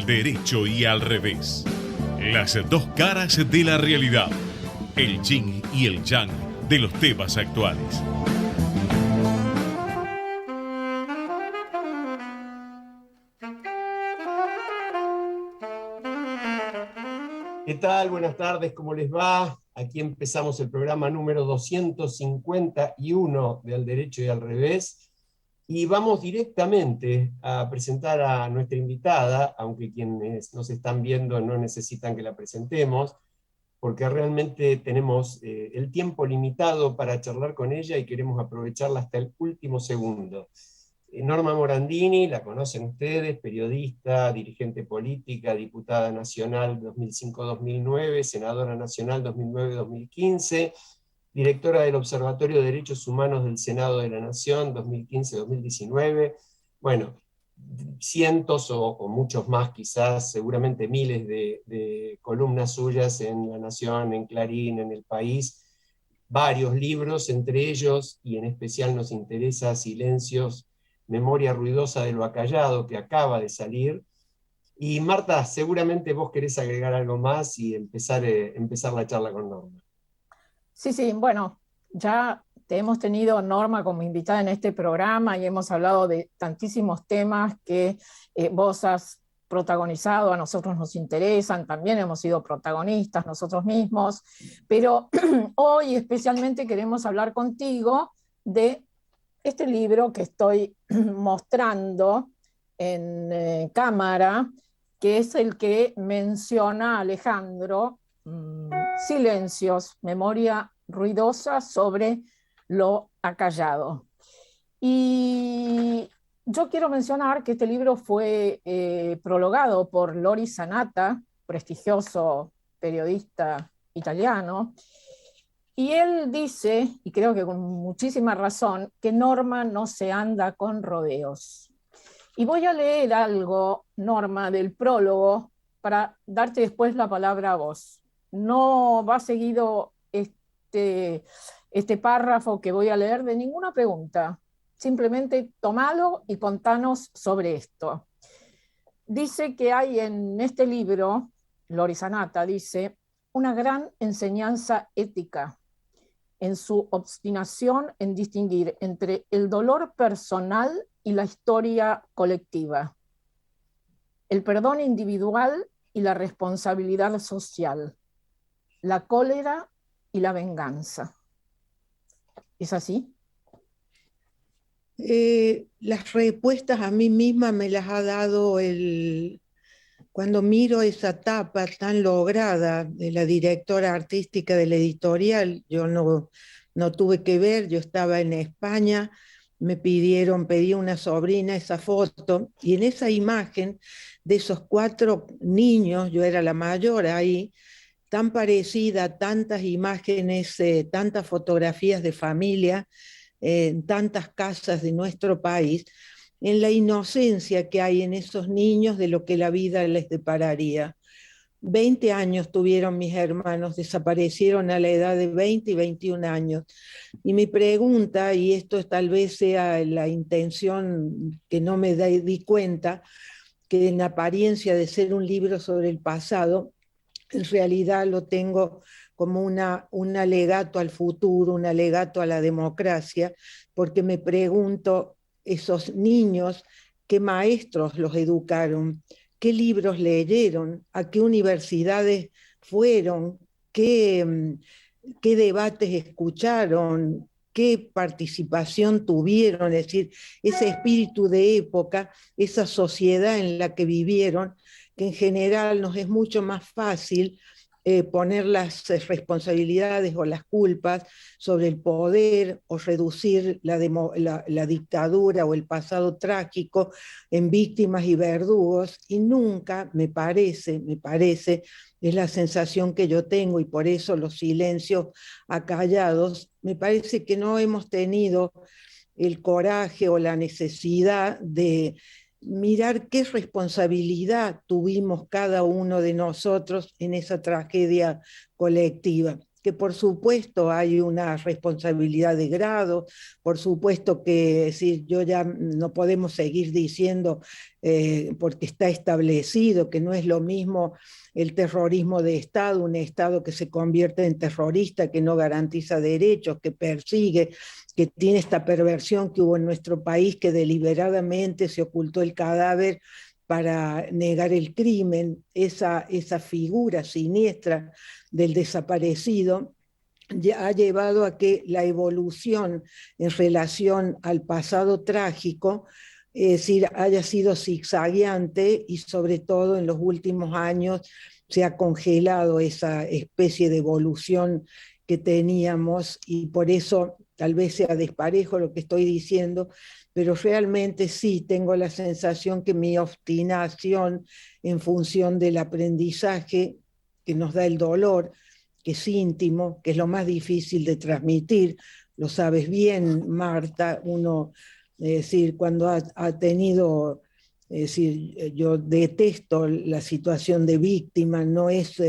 Al derecho y al revés. Las dos caras de la realidad. El yin y el yang de los temas actuales. ¿Qué tal? Buenas tardes, ¿cómo les va? Aquí empezamos el programa número 251 de Al Derecho y al Revés. Y vamos directamente a presentar a nuestra invitada, aunque quienes nos están viendo no necesitan que la presentemos, porque realmente tenemos el tiempo limitado para charlar con ella y queremos aprovecharla hasta el último segundo. Norma Morandini, la conocen ustedes, periodista, dirigente política, diputada nacional 2005-2009, senadora nacional 2009-2015, directora del Observatorio de Derechos Humanos del Senado de la Nación 2015-2019. Bueno, cientos o muchos más quizás, seguramente miles de columnas suyas en La Nación, en Clarín, en El País, varios libros, entre ellos, y en especial nos interesa Silencios, Memoria ruidosa de lo acallado, que acaba de salir. Y Marta, seguramente vos querés agregar algo más y empezar la charla con Norma. Sí, bueno, ya te hemos tenido, Norma, como invitada en este programa y hemos hablado de tantísimos temas que vos has protagonizado, a nosotros nos interesan, también hemos sido protagonistas nosotros mismos, pero hoy especialmente queremos hablar contigo de este libro que estoy mostrando en cámara, que es el que menciona Alejandro, Silencios, memoria ruidosa sobre lo acallado. Y yo quiero mencionar que este libro fue prologado por Lori Sanata, prestigioso periodista italiano, y él dice, y creo que con muchísima razón, que Norma no se anda con rodeos. Y voy a leer algo, Norma, del prólogo para darte después la palabra a vos. No va seguido este párrafo que voy a leer de ninguna pregunta. Simplemente tomalo y contanos sobre esto. Dice que hay en este libro, Lori Sanata dice, una gran enseñanza ética en su obstinación en distinguir entre el dolor personal y la historia colectiva, el perdón individual y la responsabilidad social, la cólera y la venganza. ¿Es así? Las respuestas a mí misma me las ha dado cuando miro esa tapa tan lograda de la directora artística de la editorial. Yo no tuve que ver, yo estaba en España, pedí una sobrina esa foto, y en esa imagen de esos 4 niños, yo era la mayor ahí, tan parecida a tantas imágenes, tantas fotografías de familia, en tantas casas de nuestro país, en la inocencia que hay en esos niños de lo que la vida les depararía. 20 años tuvieron mis hermanos, desaparecieron a la edad de 20 y 21 años. Y mi pregunta, y esto tal vez sea la intención que no me di cuenta, que en apariencia de ser un libro sobre el pasado, en realidad lo tengo como un alegato al futuro, un alegato a la democracia, porque me pregunto, esos niños, ¿qué maestros los educaron? ¿Qué libros leyeron? ¿A qué universidades fueron? ¿Qué debates escucharon? ¿Qué participación tuvieron? Es decir, ese espíritu de época, esa sociedad en la que vivieron, que en general nos es mucho más fácil poner las responsabilidades o las culpas sobre el poder, o reducir la dictadura o el pasado trágico en víctimas y verdugos, y nunca, me parece, es la sensación que yo tengo, y por eso los silencios acallados, me parece que no hemos tenido el coraje o la necesidad de mirar qué responsabilidad tuvimos cada uno de nosotros en esa tragedia colectiva. que por supuesto hay una responsabilidad de grado, por supuesto que si yo ya no podemos seguir diciendo, porque está establecido que no es lo mismo el terrorismo de Estado, un Estado que se convierte en terrorista, que no garantiza derechos, que persigue, que tiene esta perversión que hubo en nuestro país, que deliberadamente se ocultó el cadáver para negar el crimen, esa figura siniestra del desaparecido, ha llevado a que la evolución en relación al pasado trágico, es decir, haya sido zigzagueante y sobre todo en los últimos años se ha congelado esa especie de evolución que teníamos y por eso tal vez sea desparejo lo que estoy diciendo, pero realmente sí tengo la sensación que mi obstinación en función del aprendizaje que nos da el dolor, que es íntimo, que es lo más difícil de transmitir, lo sabes bien, Marta, uno, es decir, cuando ha tenido, es decir, yo detesto la situación de víctima, no es,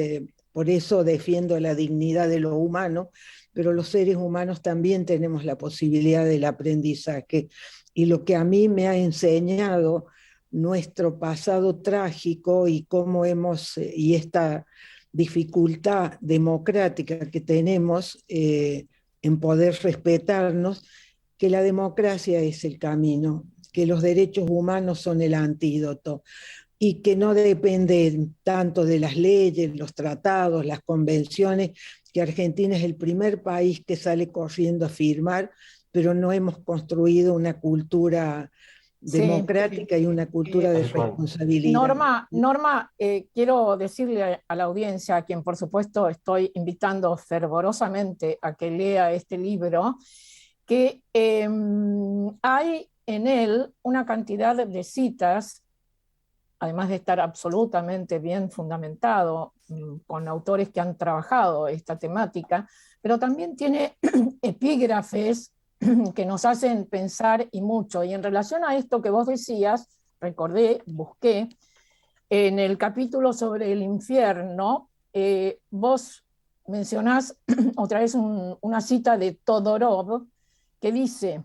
por eso defiendo la dignidad de lo humano, pero los seres humanos también tenemos la posibilidad del aprendizaje. Y lo que a mí me ha enseñado nuestro pasado trágico y cómo hemos, y esta dificultad democrática que tenemos en poder respetarnos, que la democracia es el camino, que los derechos humanos son el antídoto y que no dependen tanto de las leyes, los tratados, las convenciones, que Argentina es el primer país que sale corriendo a firmar, pero no hemos construido una cultura democrática y una cultura de responsabilidad. Norma, quiero decirle a la audiencia, a quien por supuesto estoy invitando fervorosamente a que lea este libro, que hay en él una cantidad de citas, además de estar absolutamente bien fundamentado con autores que han trabajado esta temática, pero también tiene epígrafes que nos hacen pensar y mucho. Y en relación a esto que vos decías, recordé, busqué, en el capítulo sobre el infierno, vos mencionás otra vez una cita de Todorov que dice: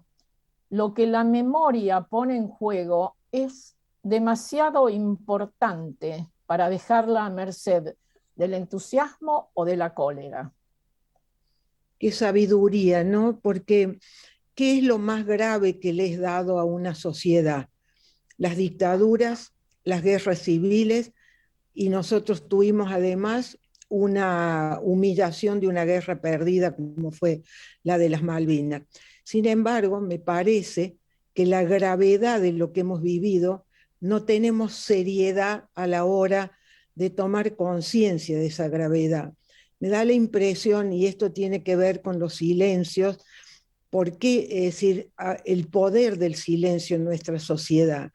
lo que la memoria pone en juego es demasiado importante para dejarla a merced del entusiasmo o de la cólera. Qué sabiduría, ¿no? Porque ¿qué es lo más grave que le es dado a una sociedad? Las dictaduras, las guerras civiles, y nosotros tuvimos además una humillación de una guerra perdida como fue la de las Malvinas. Sin embargo, me parece que la gravedad de lo que hemos vivido, no tenemos seriedad a la hora de tomar conciencia de esa gravedad. Me da la impresión, y esto tiene que ver con los silencios, porque, es decir, el poder del silencio en nuestra sociedad.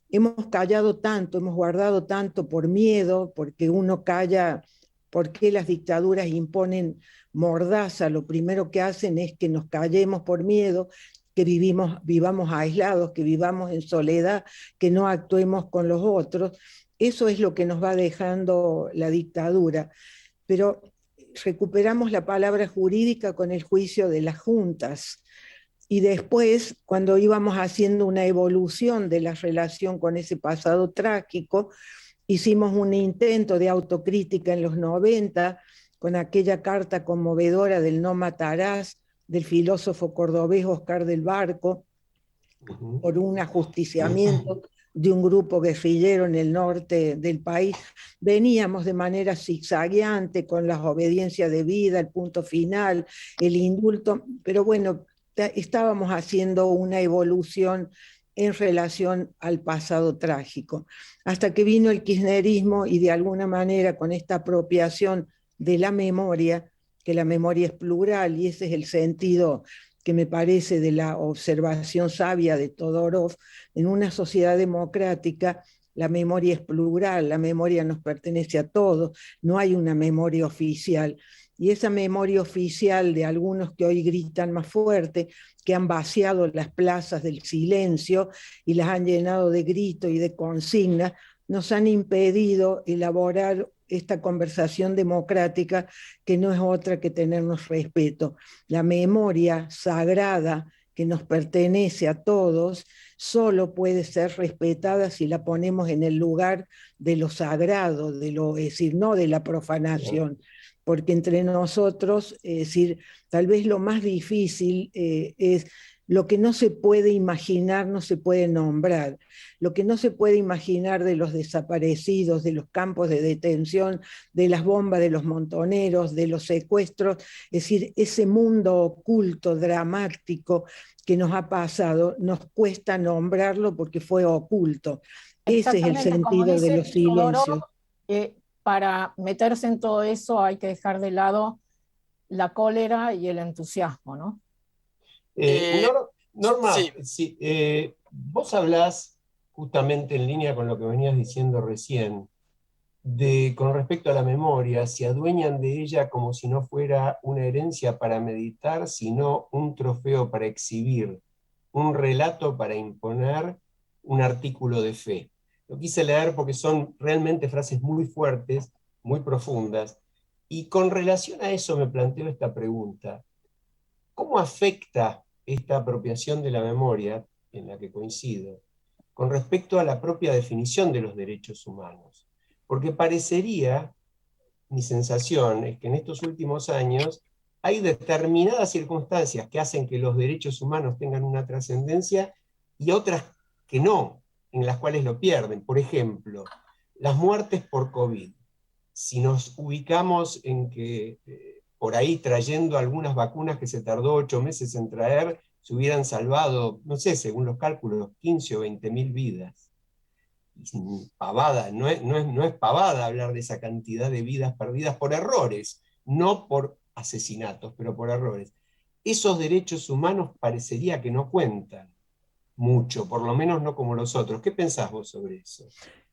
Hemos callado tanto, hemos guardado tanto por miedo, porque uno calla, porque las dictaduras imponen mordaza, lo primero que hacen es que nos callemos por miedo, que vivamos aislados, que vivamos en soledad, que no actuemos con los otros. Eso es lo que nos va dejando la dictadura. Pero recuperamos la palabra jurídica con el juicio de las juntas. Y después, cuando íbamos haciendo una evolución de la relación con ese pasado trágico, hicimos un intento de autocrítica en los 90, con aquella carta conmovedora del No matarás, del filósofo cordobés Oscar del Barco, por un ajusticiamiento de un grupo guerrillero en el norte del país. Veníamos de manera zigzagueante con las obediencias de vida, el punto final, el indulto, pero bueno, estábamos haciendo una evolución en relación al pasado trágico, hasta que vino el kirchnerismo y de alguna manera con esta apropiación de la memoria, que la memoria es plural y ese es el sentido que me parece de la observación sabia de Todorov, en una sociedad democrática la memoria es plural, la memoria nos pertenece a todos, no hay una memoria oficial. Y esa memoria oficial de algunos que hoy gritan más fuerte, que han vaciado las plazas del silencio y las han llenado de gritos y de consignas, nos han impedido elaborar esta conversación democrática que no es otra que tenernos respeto. La memoria sagrada que nos pertenece a todos solo puede ser respetada si la ponemos en el lugar de lo sagrado, es decir, no de la profanación. Porque entre nosotros, es decir, tal vez lo más difícil es lo que no se puede imaginar, no se puede nombrar. Lo que no se puede imaginar de los desaparecidos, de los campos de detención, de las bombas de los montoneros, de los secuestros, es decir, ese mundo oculto, dramático que nos ha pasado, nos cuesta nombrarlo porque fue oculto. Ese es el sentido de los silencios. Para meterse en todo eso hay que dejar de lado la cólera y el entusiasmo, ¿no? Norma, sí, vos hablás justamente en línea con lo que venías diciendo recién, con respecto a la memoria, se adueñan de ella como si no fuera una herencia para meditar, sino un trofeo para exhibir, un relato para imponer, un artículo de fe. Lo quise leer porque son realmente frases muy fuertes, muy profundas, y con relación a eso me planteo esta pregunta. ¿Cómo afecta esta apropiación de la memoria, en la que coincido, con respecto a la propia definición de los derechos humanos? Porque parecería, mi sensación es que en estos últimos años hay determinadas circunstancias que hacen que los derechos humanos tengan una trascendencia y otras que no, en las cuales lo pierden. Por ejemplo, las muertes por COVID. Si nos ubicamos en que por ahí trayendo algunas vacunas que se tardó 8 meses en traer, se hubieran salvado, no sé, según los cálculos, 15 o 20.000 vidas. Pavada, no es pavada hablar de esa cantidad de vidas perdidas por errores, no por asesinatos, pero por errores. Esos derechos humanos parecería que no cuentan mucho, por lo menos no como los otros. ¿Qué pensás vos sobre eso?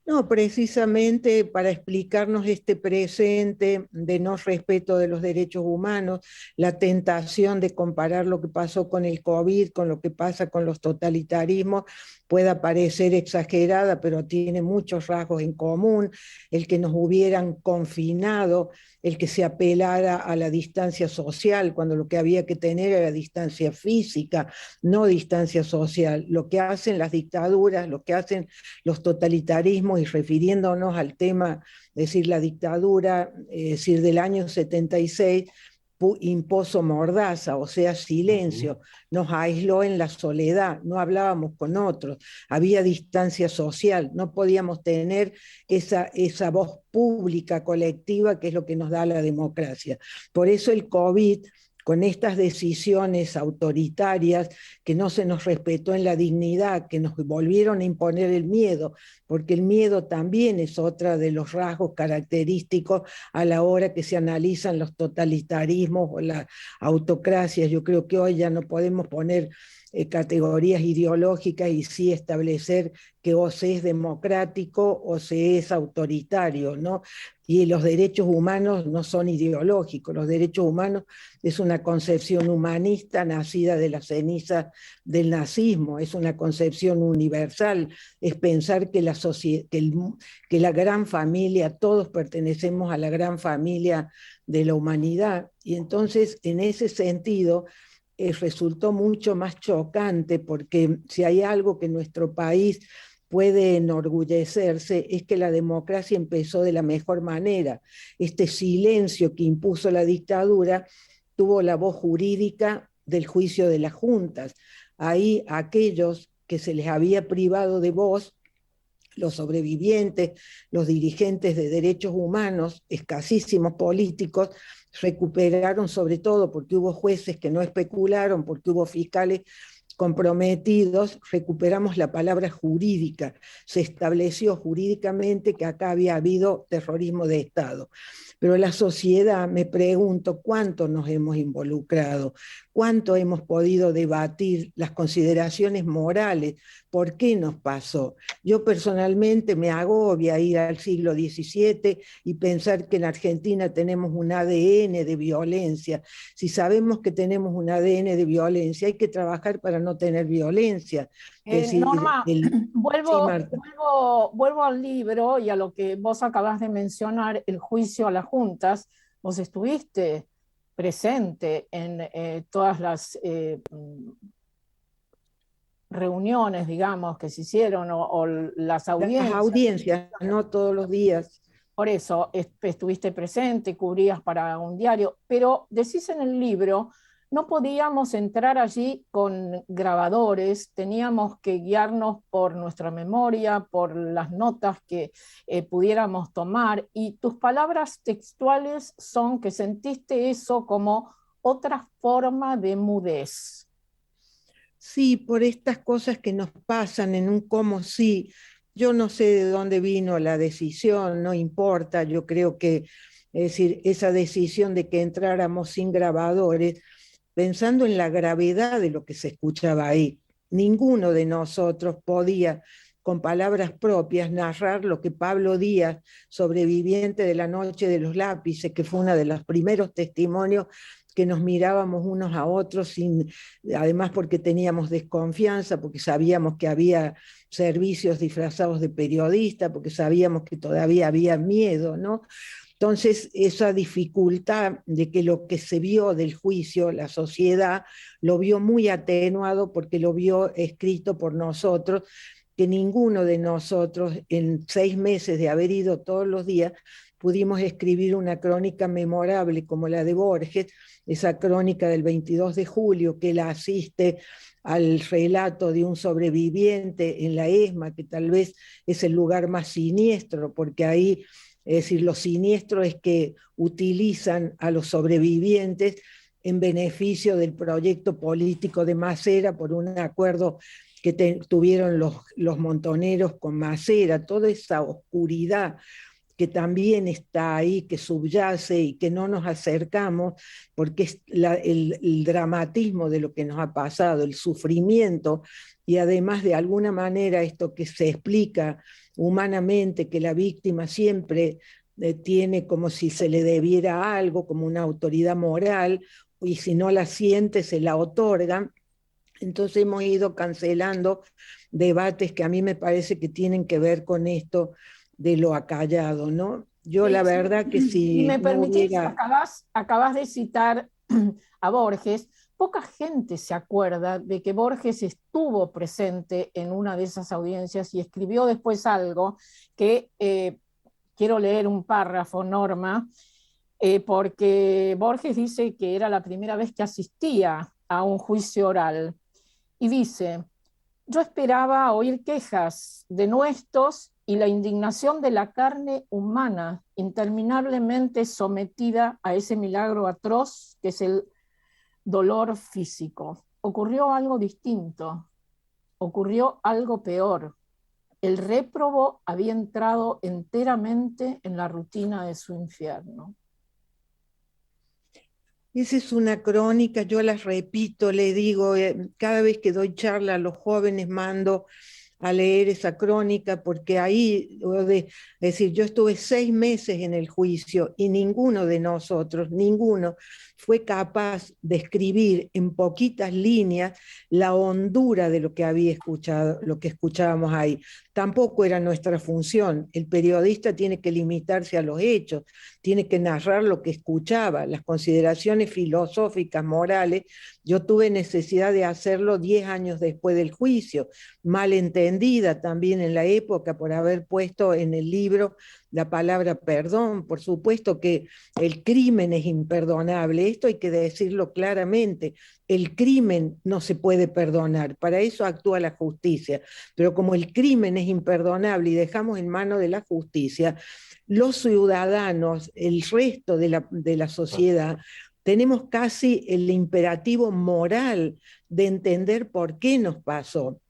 No, precisamente para explicarnos este presente de no respeto de los derechos humanos, la tentación de comparar lo que pasó con el COVID, con lo que pasa con los totalitarismos, pueda parecer exagerada, pero tiene muchos rasgos en común, el que nos hubieran confinado, el que se apelara a la distancia social, cuando lo que había que tener era distancia física, no distancia social. Lo que hacen las dictaduras, lo que hacen los totalitarismos, y refiriéndonos al tema, es decir, la dictadura, es decir, del año 76, impuso mordaza, o sea, silencio, nos aisló en la soledad, no hablábamos con otros, había distancia social, no podíamos tener esa voz pública, colectiva, que es lo que nos da la democracia. Por eso el COVID, con estas decisiones autoritarias, que no se nos respetó en la dignidad, que nos volvieron a imponer el miedo, porque el miedo también es otra de los rasgos característicos a la hora que se analizan los totalitarismos o las autocracias. Yo creo que hoy ya no podemos poner categorías ideológicas y sí establecer que o se es democrático o se es autoritario, ¿no? Y los derechos humanos no son ideológicos, los derechos humanos es una concepción humanista nacida de las cenizas del nazismo, es una concepción universal, es pensar que que la gran familia, todos pertenecemos a la gran familia de la humanidad, y entonces en ese sentido resultó mucho más chocante, porque si hay algo que nuestro país puede enorgullecerse es que la democracia empezó de la mejor manera. Este silencio que impuso la dictadura tuvo la voz jurídica del juicio de las juntas. Ahí aquellos que se les había privado de voz, los sobrevivientes, los dirigentes de derechos humanos, escasísimos políticos, recuperaron, sobre todo porque hubo jueces que no especularon, porque hubo fiscales comprometidos, recuperamos la palabra jurídica. Se estableció jurídicamente que acá había habido terrorismo de Estado. Pero la sociedad, me pregunto, ¿cuánto nos hemos involucrado? cuánto hemos podido debatir las consideraciones morales, por qué nos pasó. Yo personalmente me agobia ir al siglo XVII y pensar que en Argentina tenemos un ADN de violencia. Si sabemos que tenemos un ADN de violencia, hay que trabajar para no tener violencia. Es decir, Norma, sí, Marta. vuelvo al libro y a lo que vos acabás de mencionar, el juicio a las juntas. Vos estuviste presente en todas las reuniones, digamos, que se hicieron o las audiencias. Las audiencias, no todos los días. Por eso estuviste presente, cubrías para un diario, pero decís en el libro, no podíamos entrar allí con grabadores, teníamos que guiarnos por nuestra memoria, por las notas que pudiéramos tomar, y tus palabras textuales son que sentiste eso como otra forma de mudez. Sí, por estas cosas que nos pasan en un como sí. Yo no sé de dónde vino la decisión, no importa, yo creo que, es decir, esa decisión de que entráramos sin grabadores, pensando en la gravedad de lo que se escuchaba ahí, ninguno de nosotros podía, con palabras propias, narrar lo que Pablo Díaz, sobreviviente de la Noche de los Lápices, que fue uno de los primeros testimonios que nos mirábamos unos a otros, además porque teníamos desconfianza, porque sabíamos que había servicios disfrazados de periodistas, porque sabíamos que todavía había miedo, ¿no? Entonces, esa dificultad de que lo que se vio del juicio, la sociedad lo vio muy atenuado porque lo vio escrito por nosotros, que ninguno de nosotros en 6 meses de haber ido todos los días pudimos escribir una crónica memorable como la de Borges, esa crónica del 22 de julio, que él asiste al relato de un sobreviviente en la ESMA, que tal vez es el lugar más siniestro, porque ahí, es decir, lo siniestro es que utilizan a los sobrevivientes en beneficio del proyecto político de Masera por un acuerdo que tuvieron los montoneros con Masera, toda esa oscuridad que también está ahí, que subyace y que no nos acercamos, porque es el dramatismo de lo que nos ha pasado, el sufrimiento, y además de alguna manera esto que se explica humanamente, que la víctima siempre tiene como si se le debiera algo, como una autoridad moral, y si no la siente se la otorgan. Entonces hemos ido cancelando debates que a mí me parece que tienen que ver con esto de lo acallado, ¿no? Yo la verdad que si me permitís, no hubiera... acabas de citar a Borges. Poca gente se acuerda de que Borges estuvo presente en una de esas audiencias y escribió después algo que quiero leer un párrafo, Norma, porque Borges dice que era la primera vez que asistía a un juicio oral y dice: yo esperaba oír quejas, denuestos y la indignación de la carne humana interminablemente sometida a ese milagro atroz que es el dolor físico. Ocurrió algo distinto, ocurrió algo peor. El réprobo había entrado enteramente en la rutina de su infierno. Esa es una crónica, yo las repito, le digo, cada vez que doy charla a los jóvenes mando a leer esa crónica, porque ahí, es decir, yo estuve 6 meses en el juicio y ninguno de nosotros, ninguno, fue capaz de escribir en poquitas líneas la hondura de lo que había escuchado, lo que escuchábamos ahí. Tampoco era nuestra función. El periodista tiene que limitarse a los hechos, tiene que narrar lo que escuchaba, las consideraciones filosóficas, morales. Yo tuve necesidad de hacerlo 10 años después del juicio, mal entendida también en la época por haber puesto en el libro la palabra perdón. Por supuesto que el crimen es imperdonable, esto hay que decirlo claramente. El crimen no se puede perdonar, para eso actúa la justicia, pero como el crimen es imperdonable y dejamos en manos de la justicia, los ciudadanos, el resto de la sociedad, tenemos casi el imperativo moral de entender por qué nos pasó,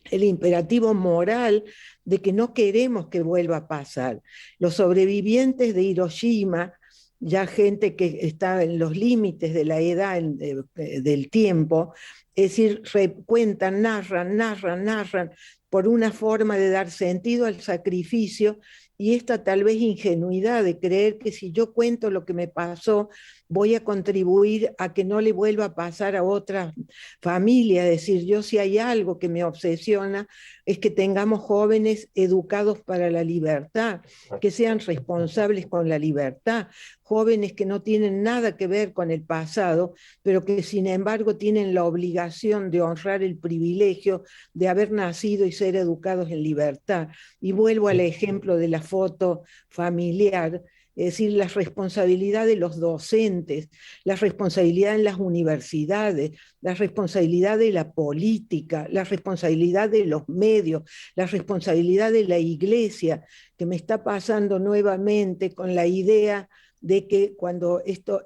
el imperativo moral de que no queremos que vuelva a pasar. Los sobrevivientes de Hiroshima ya gente que está en los límites de la edad, del tiempo, es decir, cuentan, narran por una forma de dar sentido al sacrificio y esta tal vez ingenuidad de creer que si yo cuento lo que me pasó, voy a contribuir a que no le vuelva a pasar a otra familia. Es decir, yo si hay algo que me obsesiona es que tengamos jóvenes educados para la libertad, que sean responsables con la libertad, jóvenes que no tienen nada que ver con el pasado, pero que sin embargo tienen la obligación de honrar el privilegio de haber nacido y ser educados en libertad. Y vuelvo al ejemplo de la foto familiar, es decir, la responsabilidad de los docentes, la responsabilidad en las universidades, la responsabilidad de la política, la responsabilidad de los medios, la responsabilidad de la iglesia, que me está pasando nuevamente con la idea de que cuando esto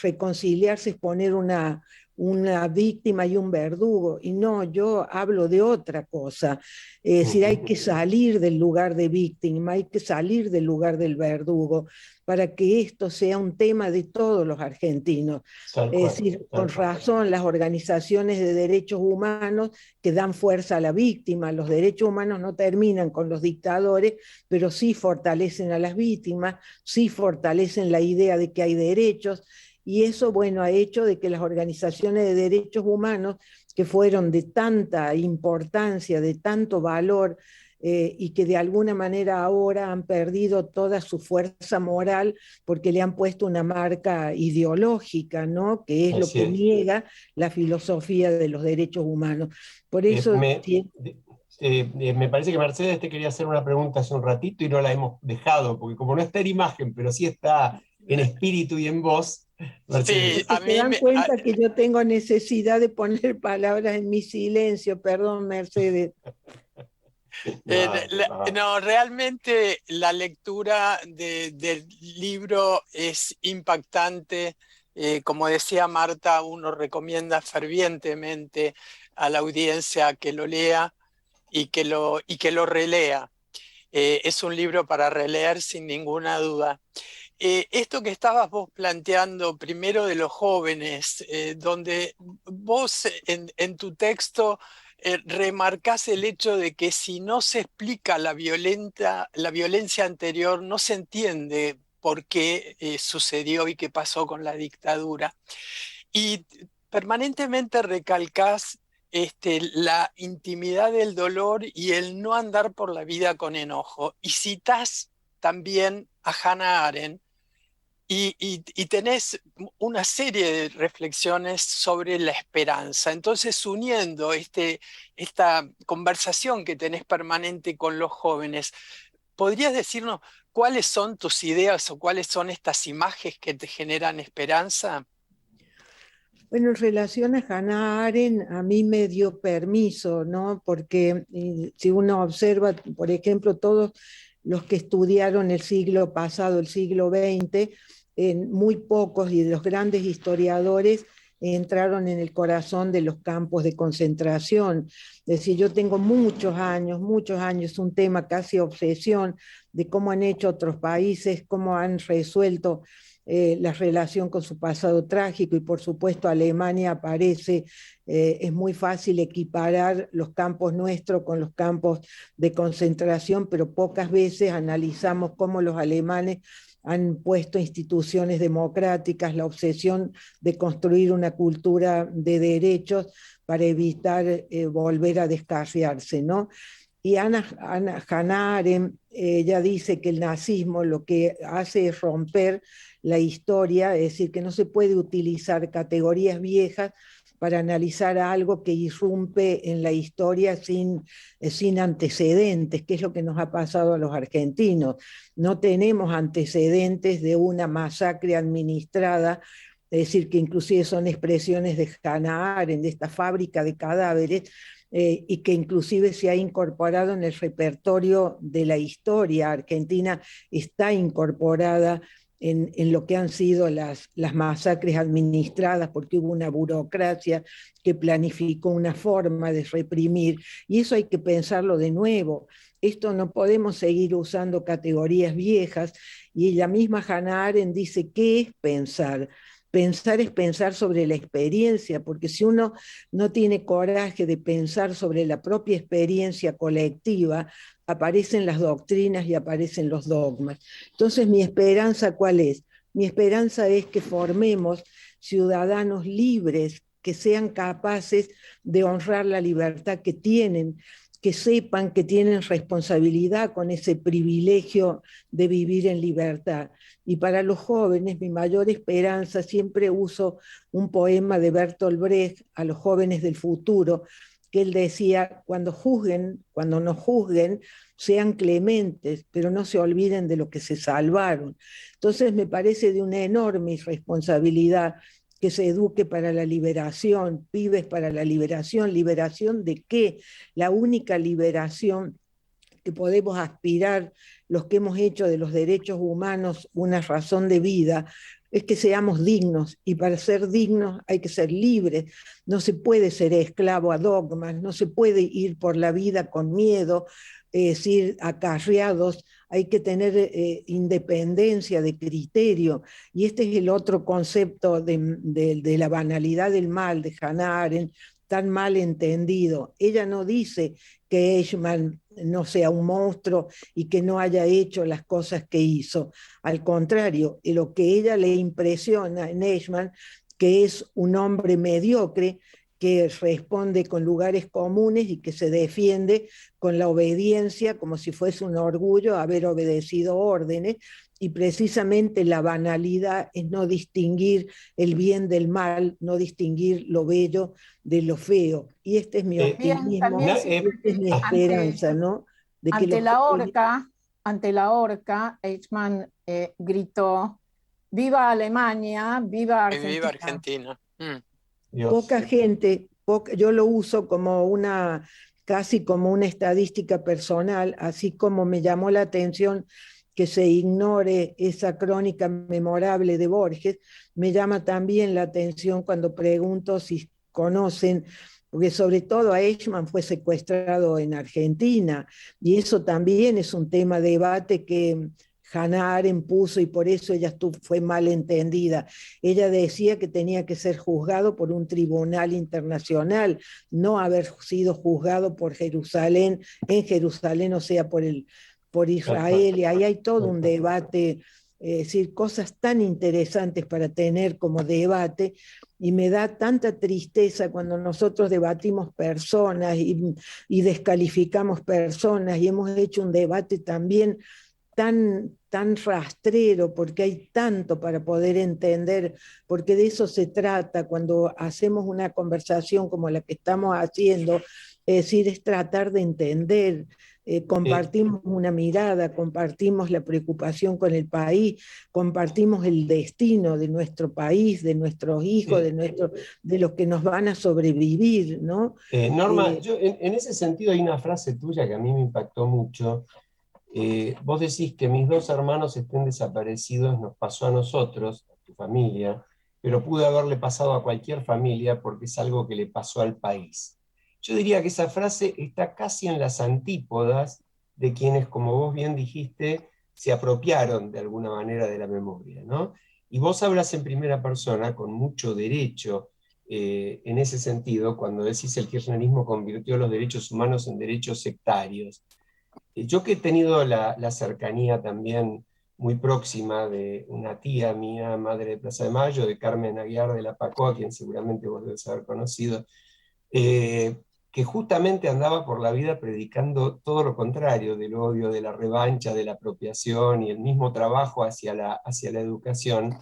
reconciliarse es poner una víctima y un verdugo, y no, yo hablo de otra cosa. Es decir, hay que salir del lugar de víctima, hay que salir del lugar del verdugo, para que esto sea un tema de todos los argentinos. Es decir, con razón, las organizaciones de derechos humanos que dan fuerza a la víctima, los derechos humanos no terminan con los dictadores, pero sí fortalecen a las víctimas, sí fortalecen la idea de que hay derechos, y eso, bueno, ha hecho de que las organizaciones de derechos humanos, que fueron de tanta importancia, de tanto valor, y que de alguna manera ahora han perdido toda su fuerza moral porque le han puesto una marca ideológica, ¿no? Que es lo que niega la filosofía de los derechos humanos. Por eso... me parece que Mercedes te quería hacer una pregunta hace un ratito y no la hemos dejado, porque como no está en imagen, pero sí está en espíritu y en voz. Sí, se dan cuenta que yo tengo necesidad de poner palabras en mi silencio, perdón, Mercedes. No, realmente la lectura del libro es impactante. Como decía Marta, uno recomienda fervientemente a la audiencia que lo lea y que lo relea. Es un libro para releer sin ninguna duda. Esto que estabas vos planteando primero de los jóvenes, donde vos en tu texto remarcás el hecho de que si no se explica la violencia anterior, no se entiende por qué sucedió y qué pasó con la dictadura. Y permanentemente recalcás la intimidad del dolor y el no andar por la vida con enojo. Y citás también a Hannah Arendt, y tenés una serie de reflexiones sobre la esperanza. Entonces, uniendo esta conversación que tenés permanente con los jóvenes, ¿podrías decirnos cuáles son tus ideas o cuáles son estas imágenes que te generan esperanza? Bueno, en relación a Hannah Arendt, a mí me dio permiso, ¿no? Porque si uno observa, por ejemplo, todos los que estudiaron el siglo pasado, el siglo XX, muy pocos y de los grandes historiadores entraron en el corazón de los campos de concentración. Es decir, yo tengo muchos años, un tema casi obsesión de cómo han hecho otros países, cómo han resuelto la relación con su pasado trágico, y por supuesto Alemania aparece, es muy fácil equiparar los campos nuestros con los campos de concentración, pero pocas veces analizamos cómo los alemanes han puesto instituciones democráticas, la obsesión de construir una cultura de derechos para evitar volver a descarriarse, ¿no? Y Hannah Arendt, ella dice que el nazismo lo que hace es romper la historia, es decir, que no se puede utilizar categorías viejas para analizar algo que irrumpe en la historia sin antecedentes, que es lo que nos ha pasado a los argentinos. No tenemos antecedentes de una masacre administrada, es decir, que inclusive son expresiones de Hannah Arendt, de esta fábrica de cadáveres, y que inclusive se ha incorporado en el repertorio de la historia. Argentina está incorporada en lo que han sido las masacres administradas, porque hubo una burocracia que planificó una forma de reprimir, y eso hay que pensarlo de nuevo. Esto no podemos seguir usando categorías viejas, y ella misma Hannah Arendt dice, ¿qué es pensar? Pensar es pensar sobre la experiencia, porque si uno no tiene coraje de pensar sobre la propia experiencia colectiva, aparecen las doctrinas y aparecen los dogmas. Entonces, ¿mi esperanza cuál es? Mi esperanza es que formemos ciudadanos libres, que sean capaces de honrar la libertad que tienen, que sepan que tienen responsabilidad con ese privilegio de vivir en libertad. Y para los jóvenes, mi mayor esperanza, siempre uso un poema de Bertolt Brecht a los jóvenes del futuro, que él decía, cuando juzguen, cuando nos juzguen, sean clementes, pero no se olviden de lo que se salvaron. Entonces me parece de una enorme irresponsabilidad que se eduque para la liberación, pibes para la liberación. ¿Liberación de qué? La única liberación que podemos aspirar los que hemos hecho de los derechos humanos una razón de vida, es que seamos dignos, y para ser dignos hay que ser libres. No se puede ser esclavo a dogmas, no se puede ir por la vida con miedo, es decir, acarreados. Hay que tener independencia de criterio, y este es el otro concepto de la banalidad del mal de Hannah Arendt, tan mal entendido. Ella no dice que Eichmann no sea un monstruo y que no haya hecho las cosas que hizo. Al contrario, lo que ella le impresiona en Eichmann, que es un hombre mediocre, que responde con lugares comunes y que se defiende con la obediencia, como si fuese un orgullo haber obedecido órdenes, y precisamente la banalidad es no distinguir el bien del mal, no distinguir lo bello de lo feo. Y este es mi optimismo, también esta es mi esperanza, ¿no? De que ante la horca, Eichmann gritó, ¡viva Alemania, viva Argentina! ¡Viva Argentina! Poca gente, yo lo uso como casi como una estadística personal, así como me llamó la atención que se ignore esa crónica memorable de Borges, me llama también la atención cuando pregunto si conocen, porque sobre todo a Eichmann fue secuestrado en Argentina, y eso también es un tema de debate que Hannah Arendt puso, y por eso ella fue mal entendida. Ella decía que tenía que ser juzgado por un tribunal internacional, no haber sido juzgado por Jerusalén, en Jerusalén, o sea, por Israel, y ahí hay todo un debate, es decir, cosas tan interesantes para tener como debate, y me da tanta tristeza cuando nosotros debatimos personas y descalificamos personas, y hemos hecho un debate también tan rastrero, porque hay tanto para poder entender, porque de eso se trata cuando hacemos una conversación como la que estamos haciendo, es decir, es tratar de entender. Compartimos una mirada, compartimos la preocupación con el país, compartimos el destino de nuestro país, de nuestros hijos, de los que nos van a sobrevivir, ¿no? Norma, yo en ese sentido hay una frase tuya que a mí me impactó mucho. Vos decís que mis dos hermanos estén desaparecidos, nos pasó a nosotros, a tu familia, pero pudo haberle pasado a cualquier familia porque es algo que le pasó al país. Yo diría que esa frase está casi en las antípodas de quienes, como vos bien dijiste, se apropiaron de alguna manera de la memoria, ¿no? Y vos hablas en primera persona con mucho derecho en ese sentido, cuando decís el kirchnerismo convirtió los derechos humanos en derechos sectarios. Yo que he tenido la cercanía también muy próxima de una tía mía, madre de Plaza de Mayo, de Carmen Aguiar de la Pacó, a quien seguramente vos debes haber conocido, que justamente andaba por la vida predicando todo lo contrario, del odio, de la revancha, de la apropiación y el mismo trabajo hacia la educación.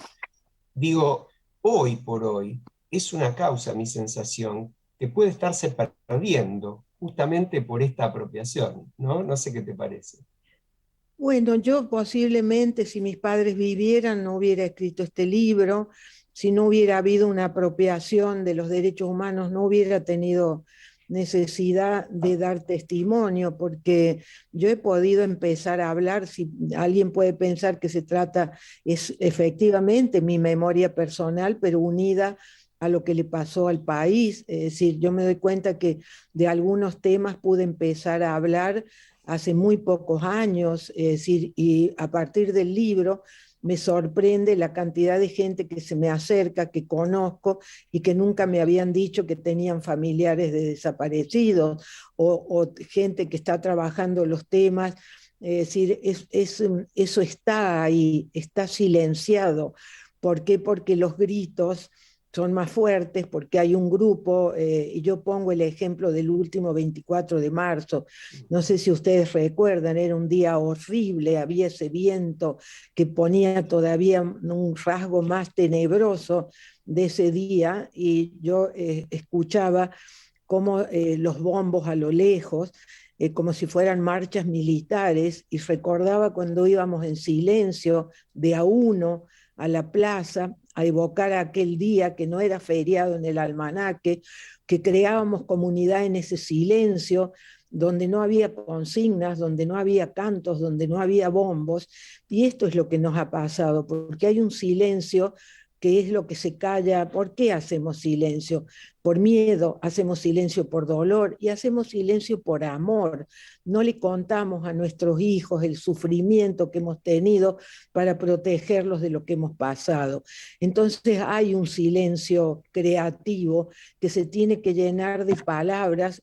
Digo, hoy por hoy es una causa, mi sensación, que puede estarse perdiendo justamente por esta apropiación, ¿no? No sé qué te parece. Bueno, yo posiblemente, si mis padres vivieran, no hubiera escrito este libro. Si no hubiera habido una apropiación de los derechos humanos, no hubiera tenido necesidad de dar testimonio, porque yo he podido empezar a hablar, si alguien puede pensar que se trata, es efectivamente mi memoria personal, pero unida a lo que le pasó al país. Es decir, yo me doy cuenta que de algunos temas pude empezar a hablar hace muy pocos años, es decir, y a partir del libro me sorprende la cantidad de gente que se me acerca, que conozco y que nunca me habían dicho que tenían familiares de desaparecidos, o gente que está trabajando los temas. Es decir, eso está ahí, está silenciado. ¿Por qué? Porque los gritos son más fuertes, porque hay un grupo, y yo pongo el ejemplo del último 24 de marzo, no sé si ustedes recuerdan, era un día horrible, había ese viento que ponía todavía un rasgo más tenebroso de ese día, y yo escuchaba como los bombos a lo lejos, como si fueran marchas militares, y recordaba cuando íbamos en silencio de a uno a la plaza a evocar aquel día que no era feriado en el almanaque, que creábamos comunidad en ese silencio, donde no había consignas, donde no había cantos, donde no había bombos, y esto es lo que nos ha pasado, porque hay un silencio que es lo que se calla. ¿Por qué hacemos silencio? Por miedo, hacemos silencio por dolor y hacemos silencio por amor. No le contamos a nuestros hijos el sufrimiento que hemos tenido para protegerlos de lo que hemos pasado. Entonces hay un silencio creativo que se tiene que llenar de palabras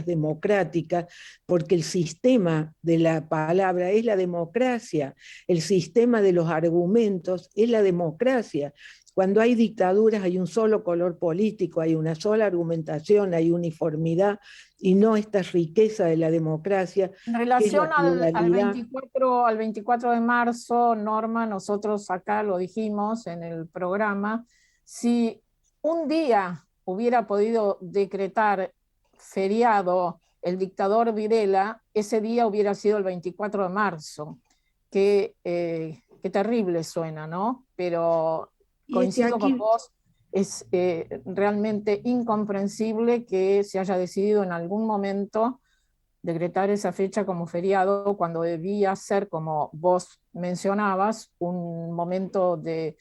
democráticas, porque el sistema de la palabra es la democracia, el sistema de los argumentos es la democracia. Cuando hay dictaduras hay un solo color político, hay una sola argumentación, hay uniformidad y no esta riqueza de la democracia. En relación que es la al 24 de marzo, Norma, nosotros acá lo dijimos en el programa, si un día hubiera podido decretar feriado el dictador Videla, ese día hubiera sido el 24 de marzo. Qué terrible suena, ¿no? Pero coincido con vos, es realmente incomprensible que se haya decidido en algún momento decretar esa fecha como feriado cuando debía ser, como vos mencionabas, un momento de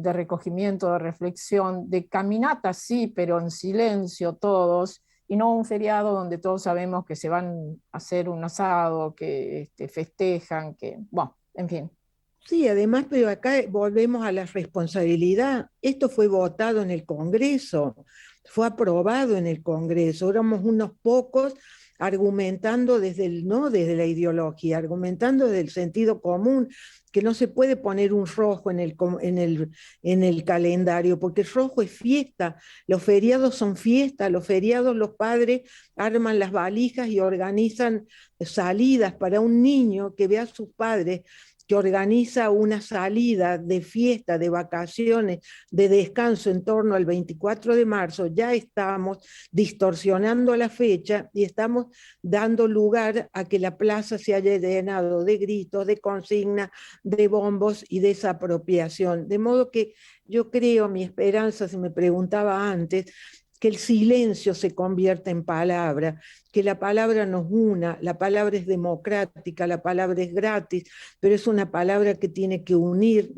recogimiento, de reflexión, de caminata, sí, pero en silencio todos, y no un feriado donde todos sabemos que se van a hacer un asado, que festejan, que, bueno, en fin. Sí, además, pero acá volvemos a la responsabilidad. Esto fue votado en el Congreso, fue aprobado en el Congreso. Éramos unos pocos argumentando no desde la ideología, argumentando desde el sentido común, que no se puede poner un rojo en el calendario, porque el rojo es fiesta, los feriados son fiesta, los feriados los padres arman las valijas y organizan salidas para un niño que ve a sus padres, que organiza una salida de fiesta, de vacaciones, de descanso en torno al 24 de marzo, ya estamos distorsionando la fecha y estamos dando lugar a que la plaza se haya llenado de gritos, de consignas, de bombos y desapropiación. De modo que yo creo, mi esperanza, se me preguntaba antes, que el silencio se convierta en palabra, que la palabra nos una, la palabra es democrática, la palabra es gratis, pero es una palabra que tiene que unir,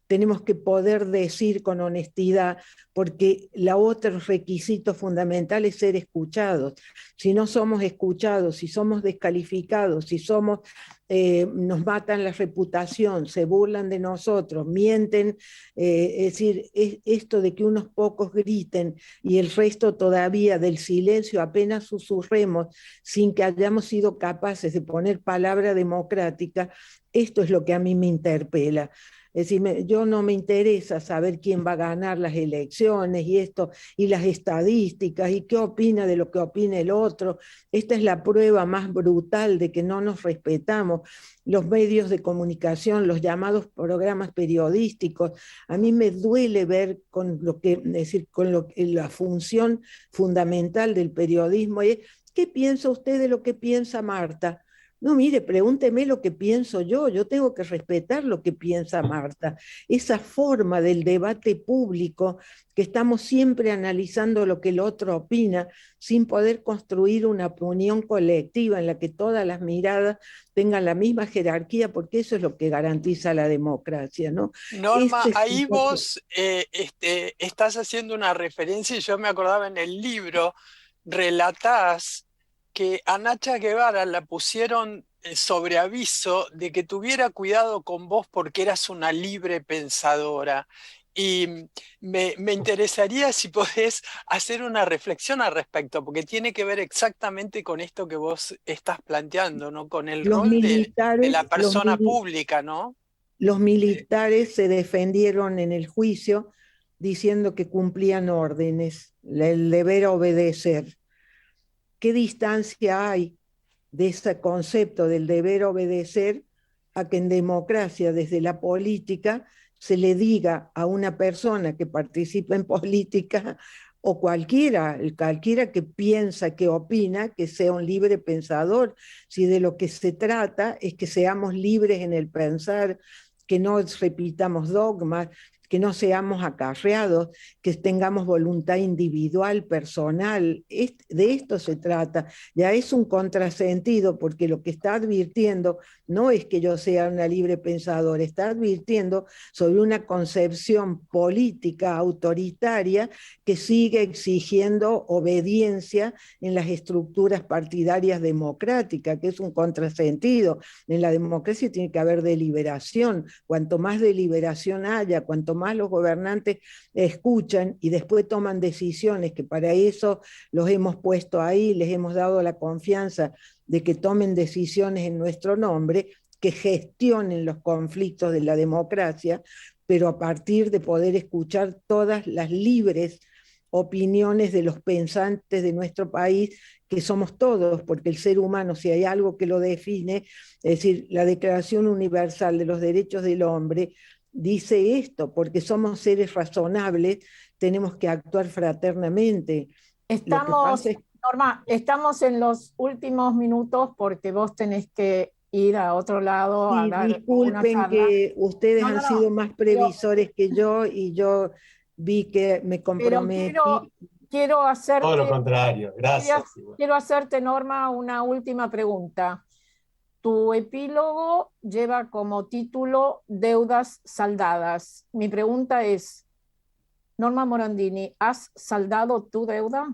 tenemos que poder decir con honestidad, porque el otro requisito fundamental es ser escuchados. Si no somos escuchados, si somos descalificados, si nos matan la reputación, se burlan de nosotros, mienten, es decir, esto de que unos pocos griten y el resto todavía del silencio apenas susurremos sin que hayamos sido capaces de poner palabra democrática, esto es lo que a mí me interpela. Es decir, yo no me interesa saber quién va a ganar las elecciones y las estadísticas y qué opina de lo que opina el otro. Esta es la prueba más brutal de que no nos respetamos. Los medios de comunicación, los llamados programas periodísticos, a mí me duele ver la función fundamental del periodismo. ¿Qué piensa usted de lo que piensa Marta? No, mire, pregúnteme lo que pienso yo tengo que respetar lo que piensa Marta. Esa forma del debate público, que estamos siempre analizando lo que el otro opina, sin poder construir una opinión colectiva en la que todas las miradas tengan la misma jerarquía, porque eso es lo que garantiza la democracia, ¿no? Norma, Ese es ahí un poco... vos estás haciendo una referencia y yo me acordaba en el libro, relatás que a Nacha Guevara la pusieron sobre aviso de que tuviera cuidado con vos porque eras una libre pensadora. Y me interesaría si podés hacer una reflexión al respecto, porque tiene que ver exactamente con esto que vos estás planteando, ¿no? Con el Los rol de la militares, persona pública, ¿no? los militares se defendieron en el juicio diciendo que cumplían órdenes, el deber obedecer. ¿Qué distancia hay de ese concepto del deber obedecer a que en democracia, desde la política, se le diga a una persona que participa en política o cualquiera que piensa, que opina, que sea un libre pensador? Si de lo que se trata es que seamos libres en el pensar, que no repitamos dogmas, que no seamos acarreados, que tengamos voluntad individual, personal. De esto se trata. Ya es un contrasentido, porque lo que está advirtiendo no es que yo sea una libre pensadora, está advirtiendo sobre una concepción política autoritaria que sigue exigiendo obediencia en las estructuras partidarias democráticas, que es un contrasentido. En la democracia tiene que haber deliberación. Cuanto más deliberación haya, cuanto más los gobernantes escuchan y después toman decisiones, que para eso los hemos puesto ahí, les hemos dado la confianza de que tomen decisiones en nuestro nombre, que gestionen los conflictos de la democracia, pero a partir de poder escuchar todas las libres opiniones de los pensantes de nuestro país, que somos todos, porque el ser humano, si hay algo que lo define, es decir, la Declaración Universal de los Derechos del Hombre, dice esto: porque somos seres razonables, tenemos que actuar fraternamente. Norma, estamos en los últimos minutos porque vos tenés que ir a otro lado a Sí, dar una disculpen charla. que ustedes No, han no, sido no, más pero, previsores que yo, y yo vi que me pero comprometí. quiero Todo lo hacerte, contrario, gracias. quiero hacerte, Norma, una última pregunta. Tu epílogo lleva como título Deudas saldadas. Mi pregunta es, Norma Morandini, ¿has saldado tu deuda?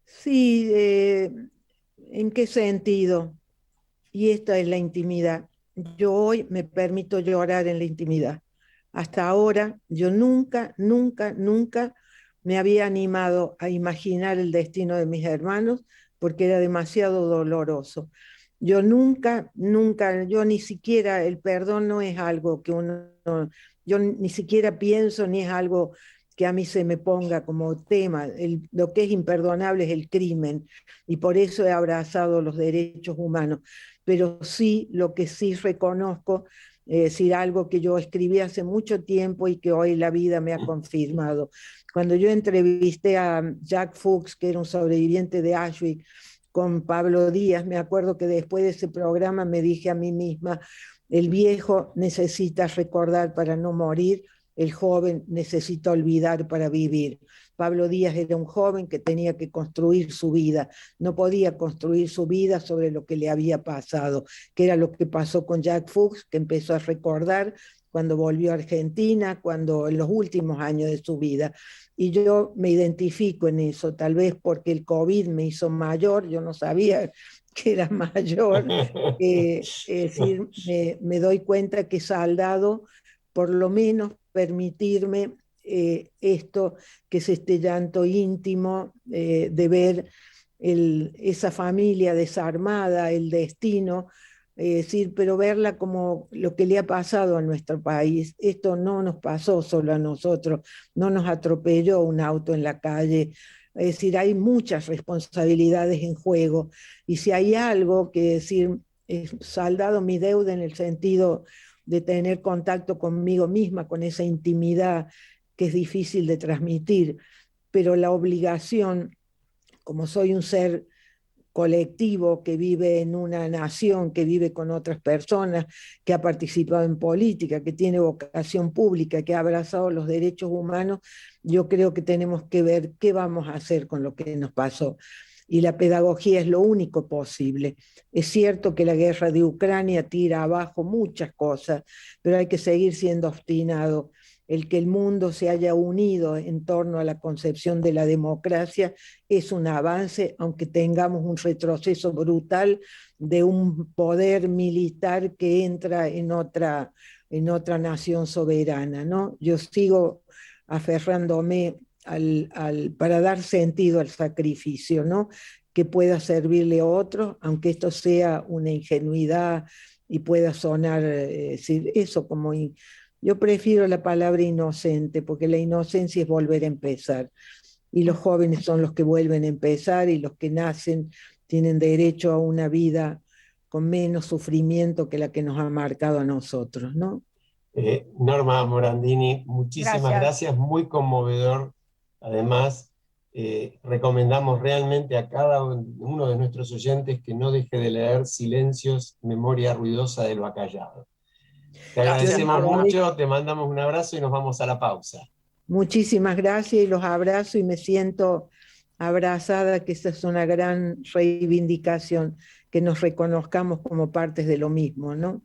Sí, ¿en qué sentido? Y esta es la intimidad. Yo hoy me permito llorar en la intimidad. Hasta ahora yo nunca, nunca, nunca me había animado a imaginar el destino de mis hermanos, porque era demasiado doloroso. Yo nunca, nunca, yo ni siquiera, el perdón no es algo que uno, yo ni siquiera pienso, ni es algo que a mí se me ponga como tema. Lo que es imperdonable es el crimen, y por eso he abrazado los derechos humanos. Pero sí, lo que sí reconozco, es decir, algo que yo escribí hace mucho tiempo y que hoy la vida me ha confirmado. Cuando yo entrevisté a Jack Fuchs, que era un sobreviviente de Auschwitz, con Pablo Díaz, me acuerdo que después de ese programa me dije a mí misma: el viejo necesita recordar para no morir, el joven necesita olvidar para vivir. Pablo Díaz era un joven que tenía que construir su vida, no podía construir su vida sobre lo que le había pasado, que era lo que pasó con Jack Fuchs, que empezó a recordar cuando volvió a Argentina, cuando en los últimos años de su vida. Y yo me identifico en eso, tal vez porque el COVID me hizo mayor, yo no sabía que era mayor, es decir, me doy cuenta que he saldado, por lo menos permitirme esto, que es este llanto íntimo de ver esa familia desarmada, el destino, decir, pero verla como lo que le ha pasado a nuestro país. Esto no nos pasó solo a nosotros, no nos atropelló un auto en la calle. Es decir, hay muchas responsabilidades en juego, y si hay algo que decir, he saldado mi deuda en el sentido de tener contacto conmigo misma, con esa intimidad que es difícil de transmitir, pero la obligación, como soy un ser colectivo que vive en una nación, que vive con otras personas, que ha participado en política, que tiene vocación pública, que ha abrazado los derechos humanos, yo creo que tenemos que ver qué vamos a hacer con lo que nos pasó. Y la pedagogía es lo único posible. Es cierto que la guerra de Ucrania tira abajo muchas cosas, pero hay que seguir siendo obstinado. El que el mundo se haya unido en torno a la concepción de la democracia es un avance, aunque tengamos un retroceso brutal de un poder militar que entra en otra nación soberana, ¿no? Yo sigo aferrándome para dar sentido al sacrificio, ¿no? Que pueda servirle a otros, aunque esto sea una ingenuidad y pueda sonar eso como... Yo prefiero la palabra inocente, porque la inocencia es volver a empezar. Y los jóvenes son los que vuelven a empezar, y los que nacen tienen derecho a una vida con menos sufrimiento que la que nos ha marcado a nosotros, ¿no? Norma Morandini, muchísimas gracias, muy conmovedor. Además, recomendamos realmente a cada uno de nuestros oyentes que no deje de leer Silencios, Memoria Ruidosa de lo Acallado. Te agradecemos mucho, te mandamos un abrazo y nos vamos a la pausa. Muchísimas gracias y los abrazo y me siento abrazada, que esta es una gran reivindicación, que nos reconozcamos como partes de lo mismo, ¿no?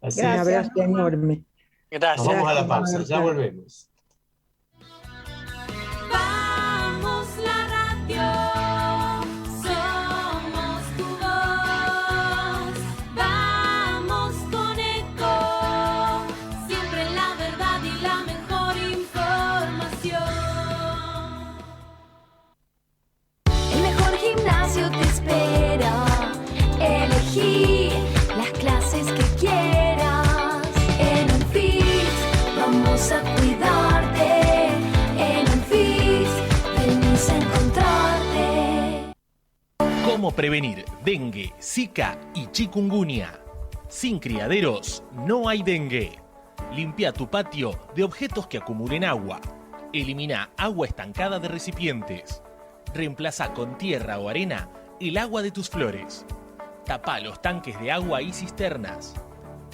Así un abrazo enorme. Gracias. Nos vamos a la pausa, ya volvemos. Vamos la radio, somos tu voz. Vamos con Eco, siempre la verdad y la mejor información. El mejor gimnasio te espera. Elegí las clases que quieras. En Unfit vamos a cuidarte. En Unfit venimos a encontrarte. ¿Cómo prevenir dengue, zika y chikungunya? Sin criaderos no hay dengue. Limpia tu patio de objetos que acumulen agua. Elimina agua estancada de recipientes. Reemplaza con tierra o arena el agua de tus flores. Tapa los tanques de agua y cisternas.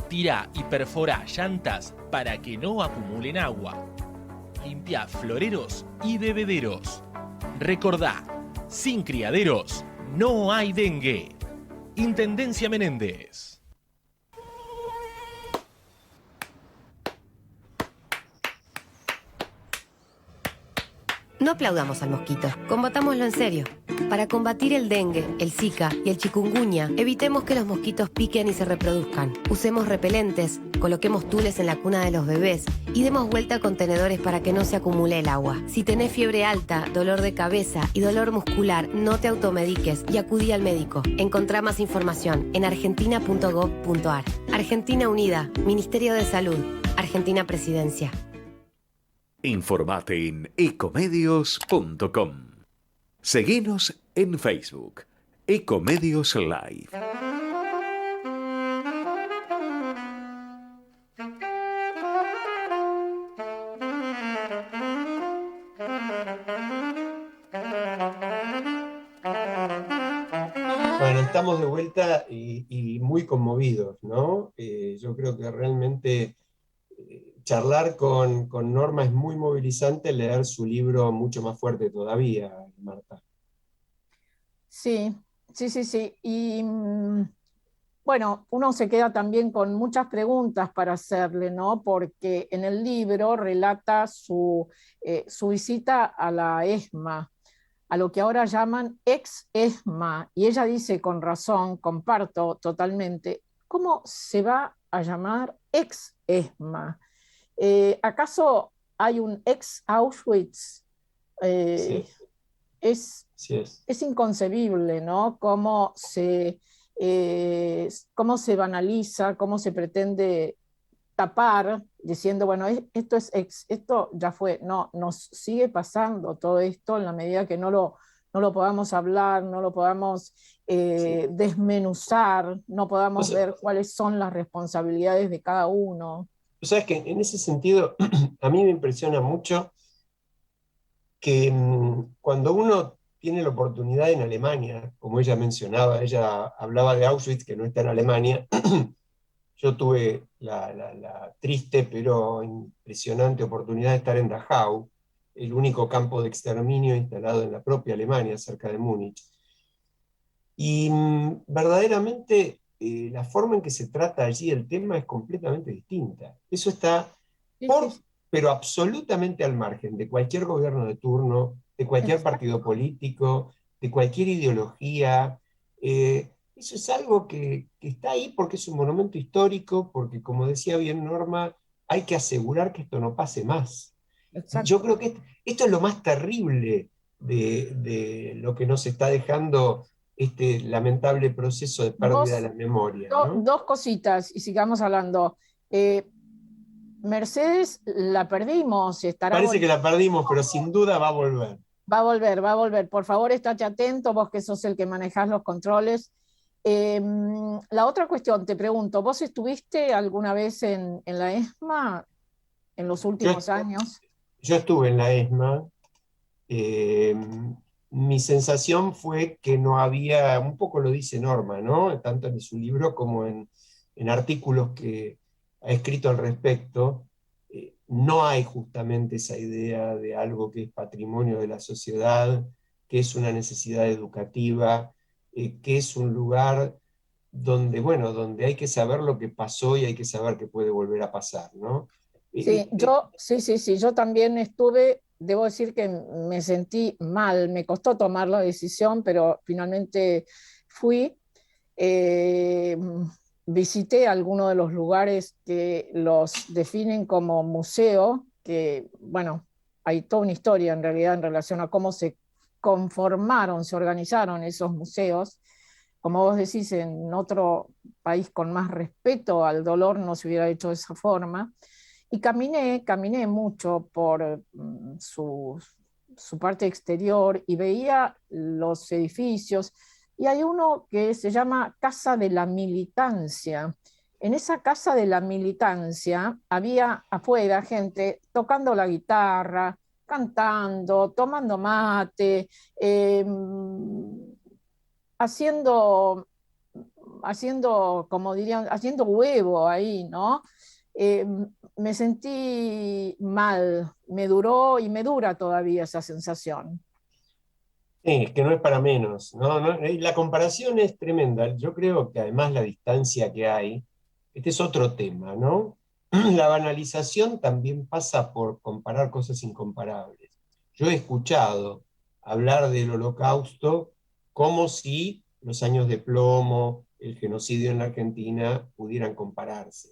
Tira y perfora llantas para que no acumulen agua. Limpia floreros y bebederos. Recordá, sin criaderos no hay dengue. Intendencia Menéndez. No aplaudamos al mosquito, combatámoslo en serio. Para combatir el dengue, el zika y el chikungunya, evitemos que los mosquitos piquen y se reproduzcan. Usemos repelentes, coloquemos tules en la cuna de los bebés y demos vuelta a contenedores para que no se acumule el agua. Si tenés fiebre alta, dolor de cabeza y dolor muscular, no te automediques y acudí al médico. Encontrá más información en argentina.gov.ar. Argentina Unida, Ministerio de Salud, Argentina Presidencia. Informate en ecomedios.com. Seguinos en Facebook, Ecomedios Live. Bueno, estamos de vuelta y muy conmovidos, ¿no? Yo creo que realmente charlar con Norma es muy movilizante, leer su libro mucho más fuerte todavía, Marta. Sí. Y bueno, uno se queda también con muchas preguntas para hacerle, ¿no? Porque en el libro relata su visita a la ESMA, a lo que ahora llaman ex-ESMA, y ella dice con razón, comparto totalmente, ¿cómo se va a llamar ex-ESMA? ¿Acaso hay un ex-Auschwitz? Sí. Es inconcebible, ¿no? Cómo se banaliza, cómo se pretende tapar, diciendo, bueno, esto ya fue. No, nos sigue pasando todo esto en la medida que no lo podamos hablar, no lo podamos desmenuzar, no podamos ver cuáles son las responsabilidades de cada uno. ¿Sabes qué? En ese sentido, a mí me impresiona mucho que cuando uno tiene la oportunidad en Alemania, como ella mencionaba, ella hablaba de Auschwitz, que no está en Alemania. Yo tuve la triste pero impresionante oportunidad de estar en Dachau, el único campo de exterminio instalado en la propia Alemania, cerca de Múnich. Y verdaderamente la forma en que se trata allí el tema es completamente distinta. Eso está pero absolutamente al margen de cualquier gobierno de turno, de cualquier partido político, de cualquier ideología. Eso es algo que está ahí porque es un monumento histórico, porque, como decía bien Norma, hay que asegurar que esto no pase más. Yo creo que esto es lo más terrible de lo que nos está dejando este lamentable proceso de pérdida de la memoria, ¿no? Dos cositas y sigamos hablando. Mercedes la perdimos. Parece que la perdimos, pero sin duda va a volver. Va a volver. Por favor, estate atento, vos que sos el que manejás los controles. La otra cuestión, te pregunto, ¿vos estuviste alguna vez en la ESMA en los últimos años? Yo estuve en la ESMA. Mi sensación fue que no había, un poco lo dice Norma, ¿no? Tanto en su libro como en artículos que ha escrito al respecto, no hay justamente esa idea de algo que es patrimonio de la sociedad, que es una necesidad educativa, que es un lugar donde, bueno, donde hay que saber lo que pasó y hay que saber que puede volver a pasar, ¿no? Sí, yo también estuve. Debo decir que me sentí mal, me costó tomar la decisión, pero finalmente fui. Visité algunos de los lugares que los definen como museo, que, bueno, hay toda una historia en realidad en relación a cómo se conformaron, se organizaron esos museos. Como vos decís, en otro país con más respeto al dolor no se hubiera hecho de esa forma. Y caminé mucho por su parte exterior y veía los edificios. Y hay uno que se llama Casa de la Militancia. En esa Casa de la Militancia había afuera gente tocando la guitarra, cantando, tomando mate, haciendo, como dirían, haciendo huevo ahí, ¿no? Me sentí mal, me duró y me dura todavía esa sensación. Sí, que no es para menos, ¿no? La comparación es tremenda. Yo creo que además la distancia que hay, este es otro tema, ¿no? La banalización también pasa por comparar cosas incomparables. Yo he escuchado hablar del Holocausto como si los años de plomo, el genocidio en la Argentina pudieran compararse.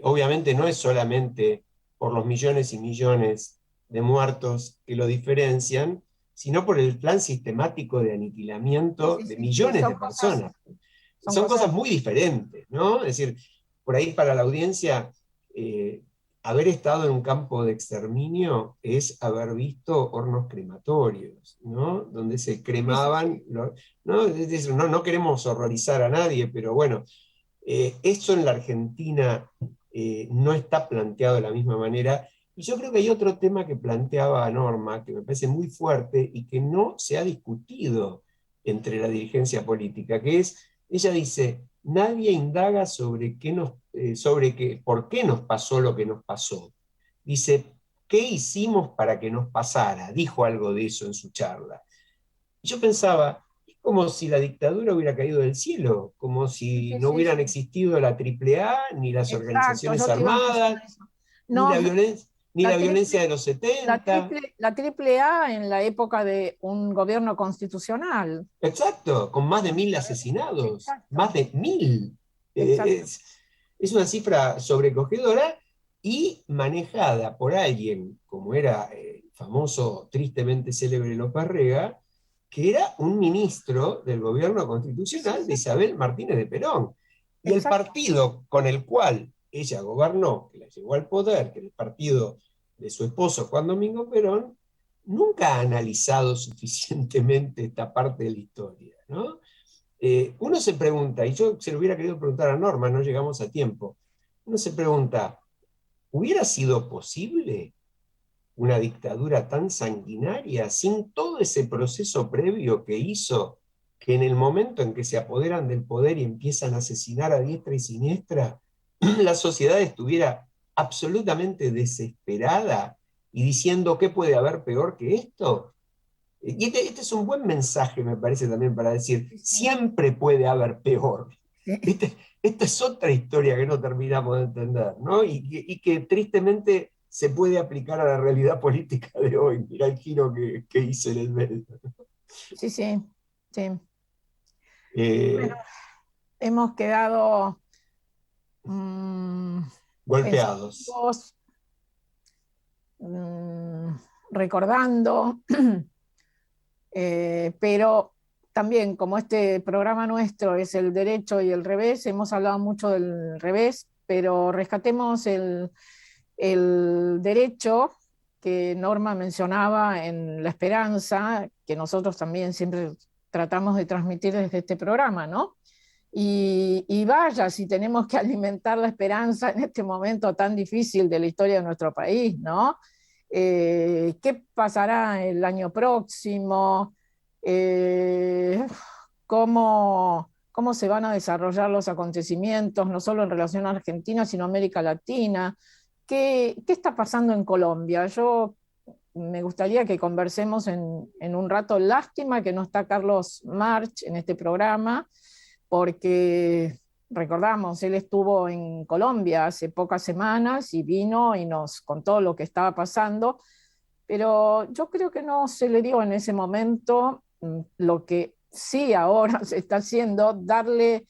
Obviamente no es solamente por los millones y millones de muertos que lo diferencian, sino por el plan sistemático de aniquilamiento de millones de personas. Son cosas muy diferentes, ¿no? Es decir, por ahí para la audiencia, haber estado en un campo de exterminio es haber visto hornos crematorios, ¿no? Donde se cremaban, ¿no? No queremos horrorizar a nadie, pero bueno, eso en la Argentina no está planteado de la misma manera. Y yo creo que hay otro tema que planteaba Norma, que me parece muy fuerte y que no se ha discutido entre la dirigencia política, que es, ella dice, nadie indaga sobre por qué nos pasó lo que nos pasó. Dice, ¿qué hicimos para que nos pasara? Dijo algo de eso en su charla. Y yo pensaba, es como si la dictadura hubiera caído del cielo, como si no hubieran existido la AAA, ni las organizaciones armadas, no, ni la violencia de los 70. La AAA en la época de un gobierno constitucional. Exacto, con más de 1000 asesinados. Exacto. Más de 1000. Es una cifra sobrecogedora y manejada por alguien, como era el famoso, tristemente célebre López Rega, que era un ministro del gobierno constitucional de Isabel Martínez de Perón. Y el partido con el cual ella gobernó, que la llevó al poder, que era el partido de su esposo Juan Domingo Perón, nunca ha analizado suficientemente esta parte de la historia, ¿no? Uno se pregunta, y yo se lo hubiera querido preguntar a Norma, no llegamos a tiempo, uno se pregunta, ¿hubiera sido posible una dictadura tan sanguinaria, sin todo ese proceso previo que hizo que en el momento en que se apoderan del poder y empiezan a asesinar a diestra y siniestra, la sociedad estuviera absolutamente desesperada y diciendo ¿qué puede haber peor que esto? Y este es un buen mensaje, me parece también, para decir, siempre puede haber peor. Esta es otra historia que no terminamos de entender, ¿no? Y que tristemente se puede aplicar a la realidad política de hoy. Mirá el giro que hice en el medio. Sí, sí, sí. Bueno, hemos quedado golpeados. Recordando, pero también como este programa nuestro es el derecho y el revés, hemos hablado mucho del revés, pero rescatemos el derecho que Norma mencionaba en La Esperanza, que nosotros también siempre tratamos de transmitir desde este programa, ¿no? Y vaya, si tenemos que alimentar la esperanza en este momento tan difícil de la historia de nuestro país, ¿no? ¿Qué pasará el año próximo? ¿Cómo se van a desarrollar los acontecimientos, no solo en relación a Argentina, sino a América Latina? ¿Qué está pasando en Colombia? Yo me gustaría que conversemos en un rato. Lástima que no está Carlos March en este programa, porque recordamos, él estuvo en Colombia hace pocas semanas y vino y nos contó lo que estaba pasando, pero yo creo que no se le dio en ese momento lo que sí ahora se está haciendo, darle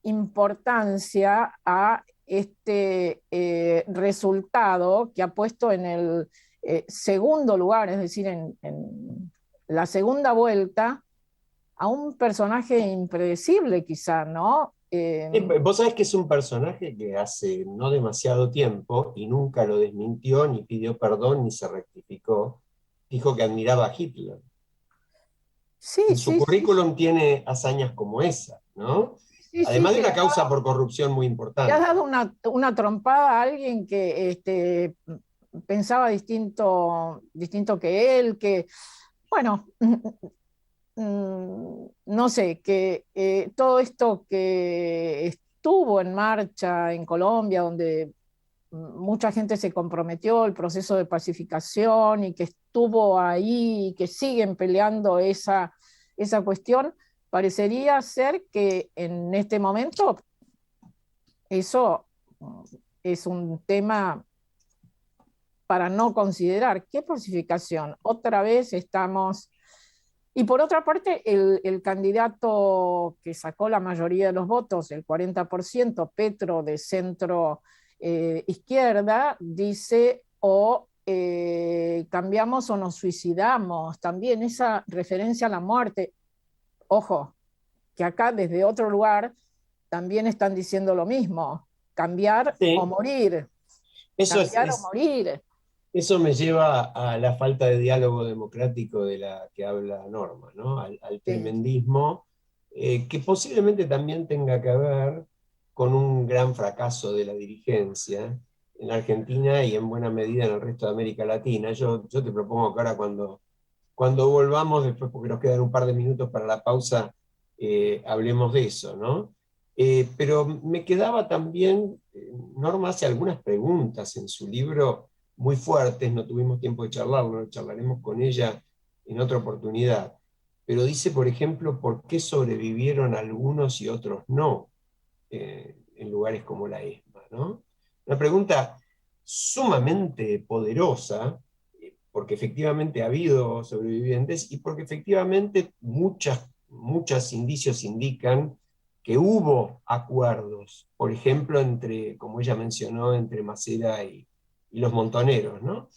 importancia a este resultado que ha puesto en el segundo lugar, es decir, en la segunda vuelta, a un personaje impredecible quizá, ¿no? Vos sabés que es un personaje que hace no demasiado tiempo, y nunca lo desmintió, ni pidió perdón, ni se rectificó, dijo que admiraba a Hitler. Sí, en su currículum tiene hazañas como esa, ¿no? Además de una causa por corrupción muy importante. Le has dado una trompada a alguien que pensaba distinto que él, que, bueno, no sé, que todo esto que estuvo en marcha en Colombia, donde mucha gente se comprometió el proceso de pacificación y que estuvo ahí y que siguen peleando esa cuestión, parecería ser que en este momento eso es un tema para no considerar. ¿Qué pacificación? Otra vez estamos... Y por otra parte, el candidato que sacó la mayoría de los votos, el 40%, Petro, de centro izquierda, dice cambiamos o nos suicidamos. También esa referencia a la muerte. Ojo, que acá desde otro lugar también están diciendo lo mismo. Cambiar o morir. Cambiar o morir. Eso me lleva a la falta de diálogo democrático de la que habla Norma, ¿no? Al tremendismo, que posiblemente también tenga que ver con un gran fracaso de la dirigencia en Argentina y en buena medida en el resto de América Latina. Yo te propongo que ahora cuando volvamos, después porque nos quedan un par de minutos para la pausa, hablemos de eso, ¿no? Pero me quedaba también, Norma hace algunas preguntas en su libro muy fuertes, no tuvimos tiempo de charlarlo, charlaremos con ella en otra oportunidad, pero dice, por ejemplo, por qué sobrevivieron algunos y otros no, en lugares como la ESMA, ¿no? Una pregunta sumamente poderosa, porque efectivamente ha habido sobrevivientes y porque efectivamente muchos indicios indican que hubo acuerdos, por ejemplo, como ella mencionó, entre Macera y los montoneros, ¿no?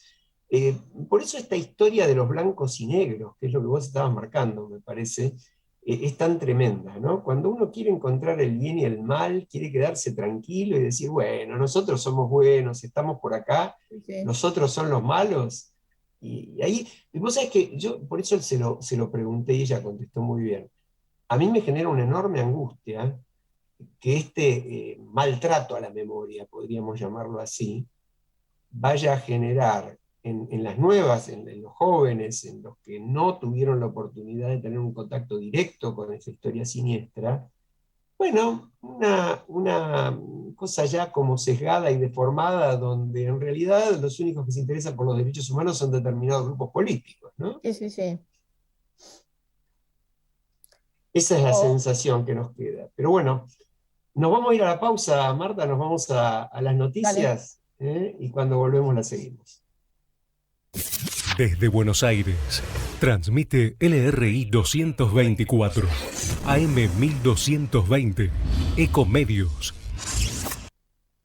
Por eso esta historia de los blancos y negros, que es lo que vos estabas marcando, me parece, es tan tremenda, ¿no? Cuando uno quiere encontrar el bien y el mal, quiere quedarse tranquilo y decir, bueno, nosotros somos buenos, estamos por acá, los otros son los malos. Y ahí, vos sabés que yo por eso se lo pregunté y ella contestó muy bien. A mí me genera una enorme angustia que maltrato a la memoria, podríamos llamarlo así, vaya a generar en las nuevas, en los jóvenes, en los que no tuvieron la oportunidad de tener un contacto directo con esa historia siniestra, bueno, una cosa ya como sesgada y deformada, donde en realidad los únicos que se interesan por los derechos humanos son determinados grupos políticos, ¿no? Sí, sí, sí. Esa es la sensación que nos queda. Pero bueno, nos vamos a ir a la pausa, Marta, nos vamos a las noticias, y cuando volvemos la seguimos. Desde Buenos Aires, transmite LRI 224, AM 1220, Ecomedios.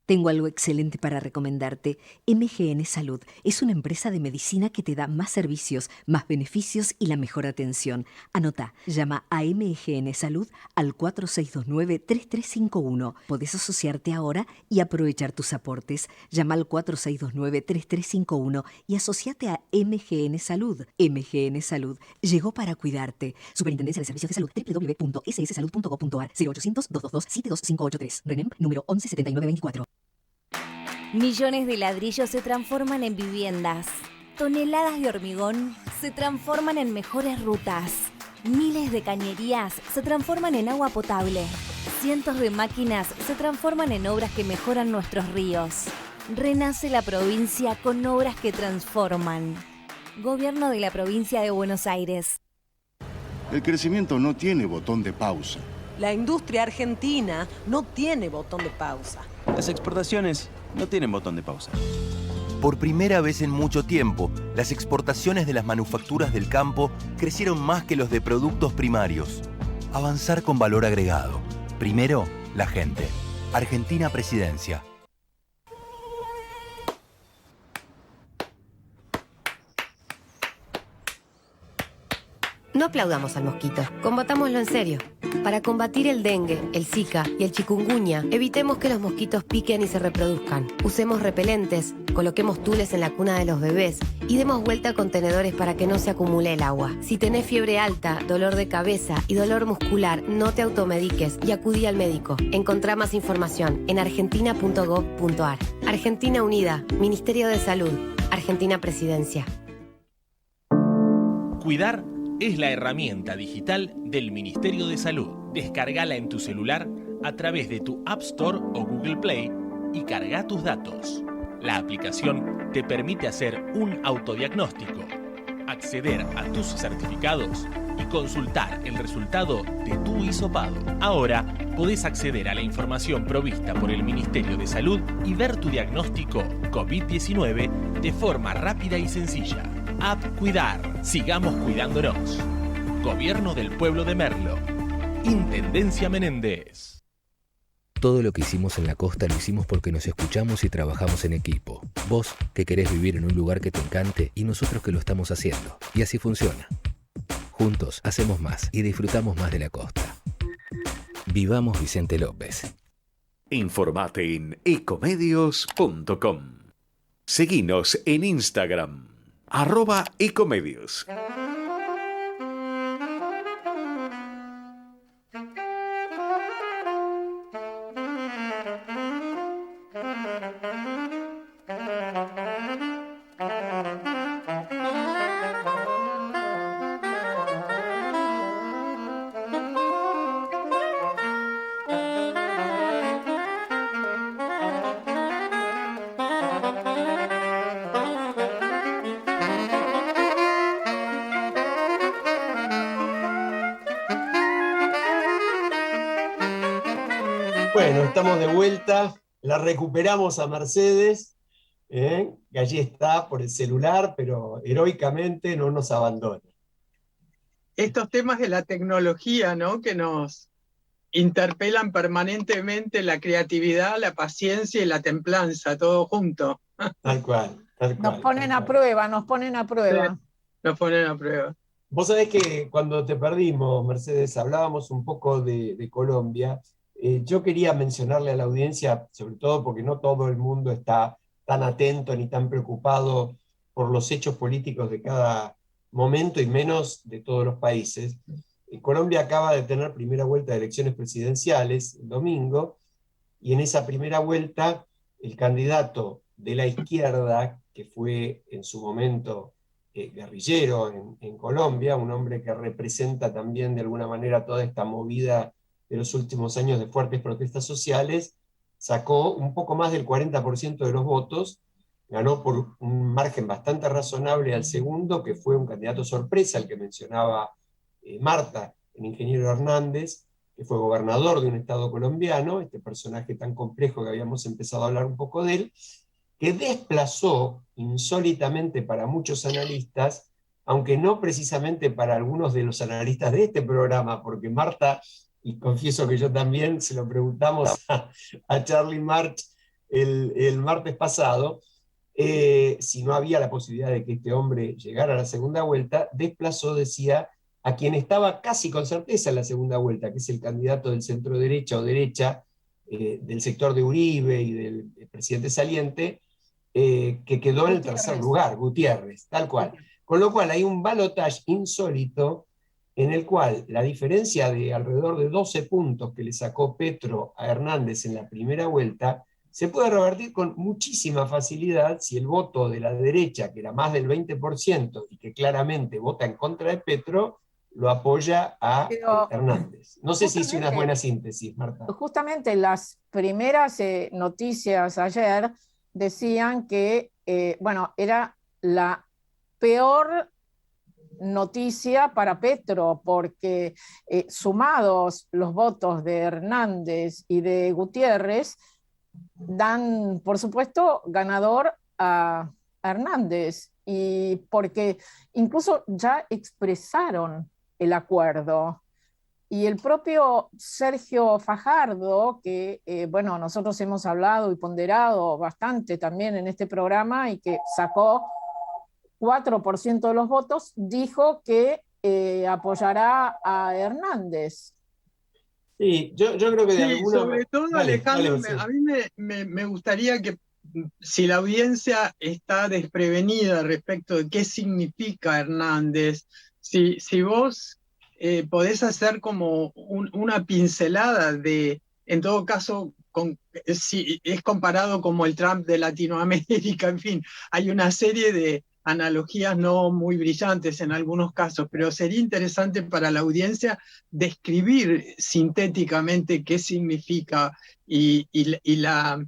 Tengo algo excelente para recomendarte. MGN Salud es una empresa de medicina que te da más servicios, más beneficios y la mejor atención. Anota, llama a MGN Salud al 4629-3351. Podés asociarte ahora y aprovechar tus aportes. Llama al 4629-3351 y asociate a MGN Salud. MGN Salud llegó para cuidarte. Superintendencia de Servicios de Salud, www.sssalud.gov.ar, 0800-222-72583. RENEM número 117924. Millones de ladrillos se transforman en viviendas. Toneladas de hormigón se transforman en mejores rutas. Miles de cañerías se transforman en agua potable. Cientos de máquinas se transforman en obras que mejoran nuestros ríos. Renace la provincia con obras que transforman. Gobierno de la Provincia de Buenos Aires. El crecimiento no tiene botón de pausa. La industria argentina no tiene botón de pausa. Las exportaciones no tienen botón de pausa. Por primera vez en mucho tiempo, las exportaciones de las manufacturas del campo crecieron más que los de productos primarios. Avanzar con valor agregado. Primero, la gente. Argentina Presidencia. No aplaudamos al mosquito, combatámoslo en serio. Para combatir el dengue, el zika y el chikungunya, evitemos que los mosquitos piquen y se reproduzcan. Usemos repelentes, coloquemos tules en la cuna de los bebés y demos vuelta a contenedores para que no se acumule el agua. Si tenés fiebre alta, dolor de cabeza y dolor muscular, no te automediques y acudí al médico. Encontrá más información en argentina.gov.ar. Argentina Unida, Ministerio de Salud, Argentina Presidencia. Cuidar es la herramienta digital del Ministerio de Salud. Descárgala en tu celular a través de tu App Store o Google Play y carga tus datos. La aplicación te permite hacer un autodiagnóstico, acceder a tus certificados y consultar el resultado de tu hisopado. Ahora podés acceder a la información provista por el Ministerio de Salud y ver tu diagnóstico COVID-19 de forma rápida y sencilla. App Cuidar. Sigamos cuidándonos. Gobierno del Pueblo de Merlo. Intendencia Menéndez. Todo lo que hicimos en la costa lo hicimos porque nos escuchamos y trabajamos en equipo. Vos, que querés vivir en un lugar que te encante, y nosotros que lo estamos haciendo. Y así funciona. Juntos hacemos más y disfrutamos más de la costa. Vivamos Vicente López. Informate en ecomedios.com. Seguinos en Instagram, @ecomedios. Bueno, estamos de vuelta, la recuperamos a Mercedes, que allí está por el celular, pero heroicamente no nos abandona. Estos temas de la tecnología, ¿no?, que nos interpelan permanentemente, la creatividad, la paciencia y la templanza, todo junto. Tal cual, tal cual. Nos ponen a prueba, nos ponen a prueba. Sí, nos ponen a prueba. Vos sabés que cuando te perdimos, Mercedes, hablábamos un poco de Colombia. Yo quería mencionarle a la audiencia, sobre todo porque no todo el mundo está tan atento ni tan preocupado por los hechos políticos de cada momento y menos de todos los países. Colombia acaba de tener primera vuelta de elecciones presidenciales el domingo, y en esa primera vuelta el candidato de la izquierda, que fue en su momento guerrillero en Colombia, un hombre que representa también de alguna manera toda esta movida de los últimos años de fuertes protestas sociales, sacó un poco más del 40% de los votos, ganó por un margen bastante razonable al segundo, que fue un candidato sorpresa, el que mencionaba Marta, el ingeniero Hernández, que fue gobernador de un estado colombiano, este personaje tan complejo que habíamos empezado a hablar un poco de él, que desplazó insólitamente para muchos analistas, aunque no precisamente para algunos de los analistas de este programa, porque Marta, y confieso que yo también, se lo preguntamos a Charlie March el martes pasado, si no había la posibilidad de que este hombre llegara a la segunda vuelta, desplazó, decía, a quien estaba casi con certeza en la segunda vuelta, que es el candidato del centro derecha o derecha, del sector de Uribe y del presidente saliente, que quedó en el tercer lugar, Gutiérrez, tal cual. Con lo cual hay un balotaje insólito en el cual la diferencia de alrededor de 12 puntos que le sacó Petro a Hernández en la primera vuelta se puede revertir con muchísima facilidad si el voto de la derecha, que era más del 20% y que claramente vota en contra de Petro, lo apoya a Hernández. No sé si hice una buena síntesis, Marta. Justamente las primeras noticias ayer decían que, era la peor noticia para Petro, porque sumados los votos de Hernández y de Gutiérrez, dan, por supuesto, ganador a Hernández, y porque incluso ya expresaron el acuerdo. Y el propio Sergio Fajardo, que nosotros hemos hablado y ponderado bastante también en este programa y que sacó 4% de los votos, dijo que apoyará a Hernández. Sí, yo creo que de alguna sobre todo, dale, Alejandro, dale, a mí me gustaría que, si la audiencia está desprevenida respecto de qué significa Hernández, si vos podés hacer como una pincelada de, en todo caso, si es comparado como el Trump de Latinoamérica, en fin, hay una serie de analogías no muy brillantes en algunos casos, pero sería interesante para la audiencia describir sintéticamente qué significa y la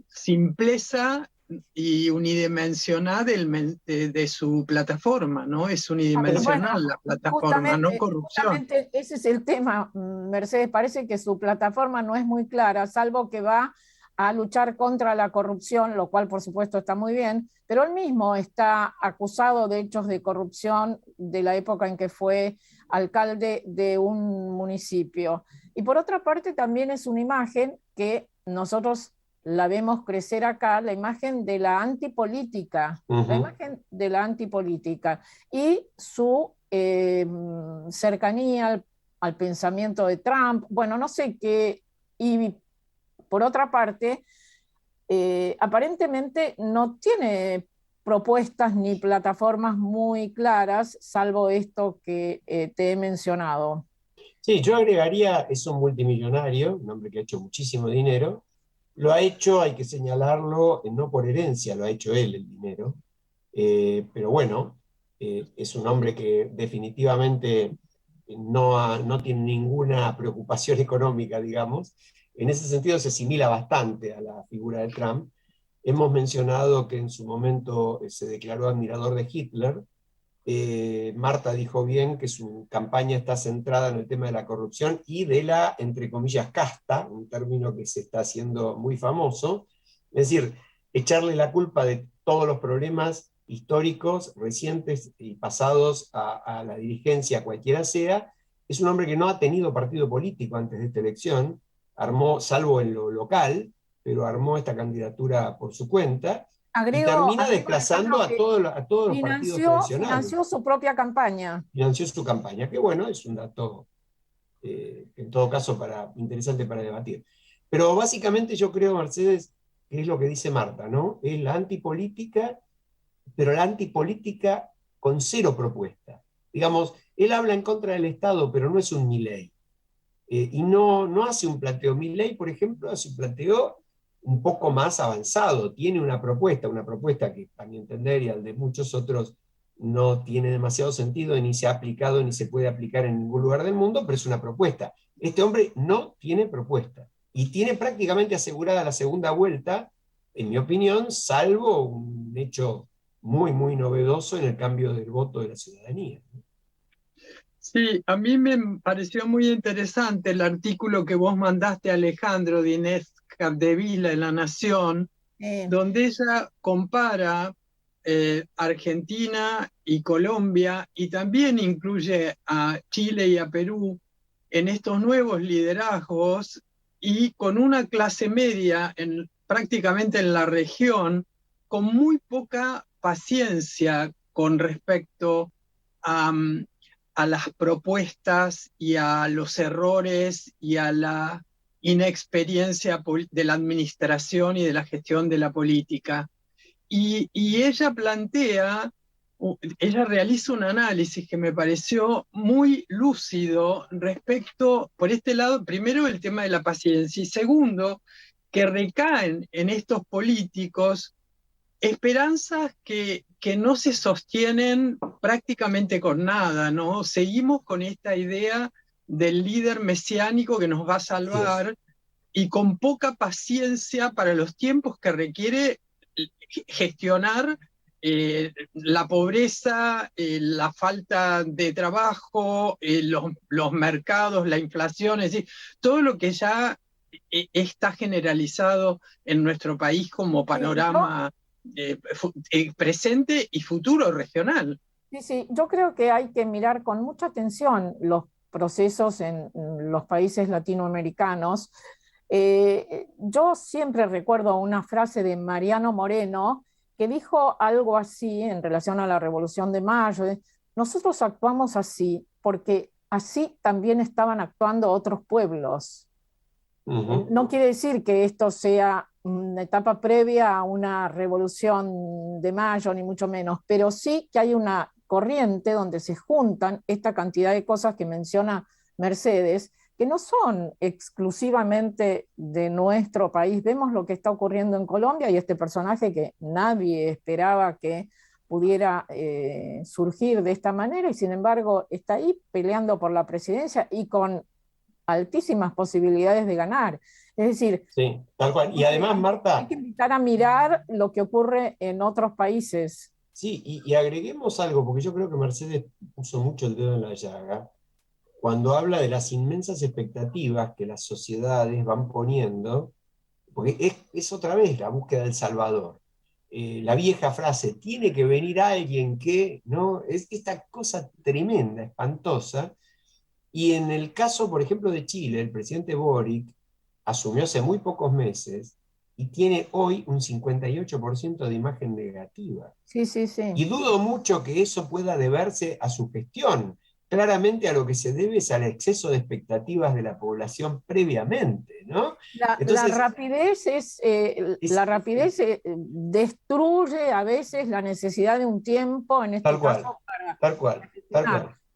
simpleza y unidimensional de su plataforma, ¿no? Es unidimensional la plataforma, no corrupción. Justamente ese es el tema, Mercedes. Parece que su plataforma no es muy clara, salvo que va a luchar contra la corrupción, lo cual por supuesto está muy bien, pero él mismo está acusado de hechos de corrupción de la época en que fue alcalde de un municipio. Y por otra parte también es una imagen que nosotros la vemos crecer acá, la imagen de la antipolítica, la imagen de la antipolítica y su cercanía al pensamiento de Trump, no sé qué. Y por otra parte, aparentemente no tiene propuestas ni plataformas muy claras, salvo esto que te he mencionado. Sí, yo agregaría, es un multimillonario, un hombre que ha hecho muchísimo dinero. Lo ha hecho, hay que señalarlo, no por herencia, lo ha hecho él el dinero. Pero es un hombre que definitivamente no tiene ninguna preocupación económica, digamos. En ese sentido se asimila bastante a la figura de Trump. Hemos mencionado que en su momento se declaró admirador de Hitler. Marta dijo bien que su campaña está centrada en el tema de la corrupción y de la, entre comillas, casta, un término que se está haciendo muy famoso. Es decir, echarle la culpa de todos los problemas históricos, recientes y pasados a la dirigencia, cualquiera sea. Es un hombre que no ha tenido partido político antes de esta elección, armó, salvo en lo local, pero armó esta candidatura por su cuenta. Y termina desplazando a todos los partidos tradicionales. Financió su propia campaña. Financió su campaña, que bueno, es un dato en todo caso interesante para debatir. Pero básicamente yo creo, Mercedes, que es lo que dice Marta, ¿no? Es la antipolítica, pero la antipolítica con cero propuesta. Digamos, él habla en contra del Estado, pero no es un Milei. Y no hace un planteo. Milei, por ejemplo, hace un planteo un poco más avanzado, tiene una propuesta que, a mi entender y al de muchos otros, no tiene demasiado sentido, ni se ha aplicado, ni se puede aplicar en ningún lugar del mundo, pero es una propuesta. Este hombre no tiene propuesta, y tiene prácticamente asegurada la segunda vuelta, en mi opinión, salvo un hecho muy, muy novedoso en el cambio del voto de la ciudadanía. Sí, a mí me pareció muy interesante el artículo que vos mandaste a Alejandro de Inés Capdevila en La Nación, donde ella compara Argentina y Colombia, y también incluye a Chile y a Perú en estos nuevos liderazgos, y con una clase media prácticamente en la región, con muy poca paciencia con respecto a las propuestas y a los errores y a la inexperiencia de la administración y de la gestión de la política. Y ella realiza un análisis que me pareció muy lúcido respecto, por este lado, primero el tema de la paciencia, y segundo, que recaen en estos políticos esperanzas que no se sostienen prácticamente con nada, ¿no? Seguimos con esta idea del líder mesiánico que nos va a salvar, y con poca paciencia para los tiempos que requiere gestionar la pobreza, la falta de trabajo, los mercados, la inflación, es decir, todo lo que ya está generalizado en nuestro país como panorama presente y futuro regional. Sí, yo creo que hay que mirar con mucha atención los procesos en los países latinoamericanos. Yo siempre recuerdo una frase de Mariano Moreno que dijo algo así en relación a la Revolución de Mayo: nosotros actuamos así porque así también estaban actuando otros pueblos. No quiere decir que esto sea una etapa previa a una Revolución de Mayo, ni mucho menos, pero sí que hay una corriente donde se juntan esta cantidad de cosas que menciona Mercedes, que no son exclusivamente de nuestro país. Vemos lo que está ocurriendo en Colombia, y este personaje que nadie esperaba que pudiera surgir de esta manera, y sin embargo está ahí peleando por la presidencia y con altísimas posibilidades de ganar. Es decir, sí, tal cual. Y además, Marta, hay que invitar a mirar lo que ocurre en otros países. Sí, y agreguemos algo, porque yo creo que Mercedes puso mucho el dedo en la llaga cuando habla de las inmensas expectativas que las sociedades van poniendo, porque es otra vez la búsqueda del Salvador. La vieja frase, tiene que venir alguien que, ¿no? Es esta cosa tremenda, espantosa. Y en el caso, por ejemplo, de Chile, el presidente Boric asumió hace muy pocos meses y tiene hoy un 58% de imagen negativa. Sí. Y dudo mucho que eso pueda deberse a su gestión. Claramente a lo que se debe es al exceso de expectativas de la población previamente, ¿no? Entonces, la rapidez destruye a veces la necesidad de un tiempo, en este caso. Tal cual.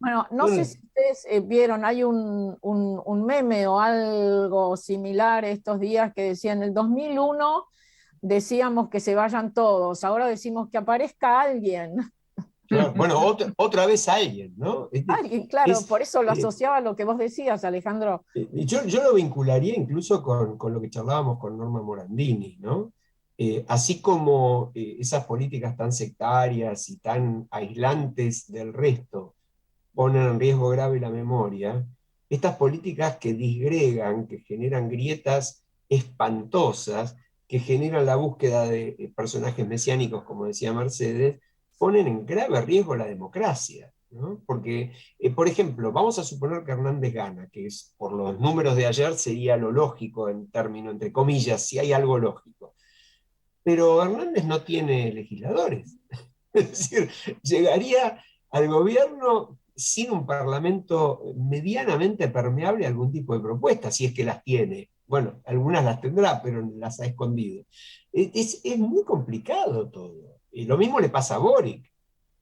Bueno, no sé si ustedes vieron, hay un meme o algo similar estos días que decía: en el 2001 decíamos que se vayan todos, ahora decimos que aparezca alguien. Claro, bueno, otra vez alguien, ¿no? Alguien, claro, por eso lo asociaba a lo que vos decías, Alejandro. Yo lo vincularía incluso con lo que charlábamos con Norma Morandini, ¿no? Así como esas políticas tan sectarias y tan aislantes del resto ponen en riesgo grave la memoria, estas políticas que disgregan, que generan grietas espantosas, que generan la búsqueda de personajes mesiánicos, como decía Mercedes, ponen en grave riesgo la democracia, ¿no? Porque, por ejemplo, vamos a suponer que Hernández gana, que es, por los números de ayer sería lo lógico en términos, entre comillas, si hay algo lógico. Pero Hernández no tiene legisladores. Es decir, llegaría al gobierno sin un parlamento medianamente permeable a algún tipo de propuestas, si es que las tiene. Bueno, algunas las tendrá, pero las ha escondido. Es muy complicado todo. Y lo mismo le pasa a Boric.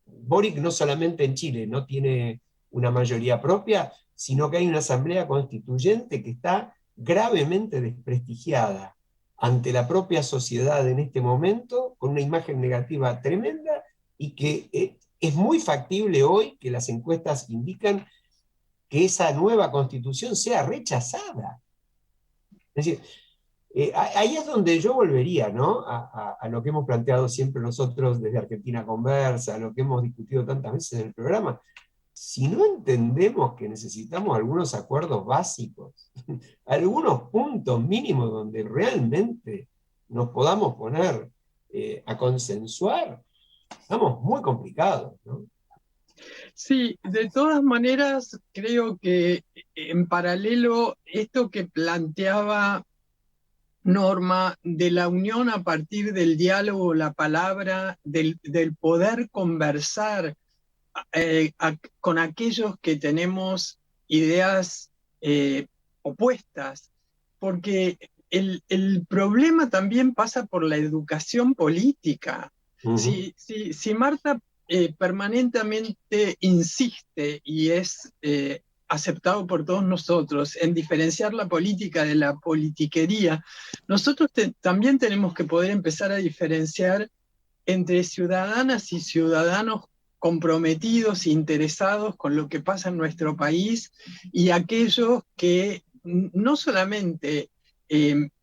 Boric no solamente en Chile no tiene una mayoría propia, sino que hay una asamblea constituyente que está gravemente desprestigiada. ante la propia sociedad en este momento, con una imagen negativa tremenda, y que es muy factible hoy que las encuestas indican que esa nueva constitución sea rechazada. Es decir, ahí es donde yo volvería, ¿no? A lo que hemos planteado siempre nosotros desde Argentina Conversa, a lo que hemos discutido tantas veces en el programa. Si no entendemos que necesitamos algunos acuerdos básicos, algunos puntos mínimos donde realmente nos podamos poner a consensuar, estamos muy complicados, ¿no? Sí, de todas maneras, creo que en paralelo, esto que planteaba Norma, de la unión a partir del diálogo, la palabra, del poder conversar con aquellos que tenemos ideas opuestas, porque el problema también pasa por la educación política. Si Marta permanentemente insiste y es aceptado por todos nosotros en diferenciar la política de la politiquería, nosotros también tenemos que poder empezar a diferenciar entre ciudadanas y ciudadanos comprometidos, interesados con lo que pasa en nuestro país, y aquellos que no solamente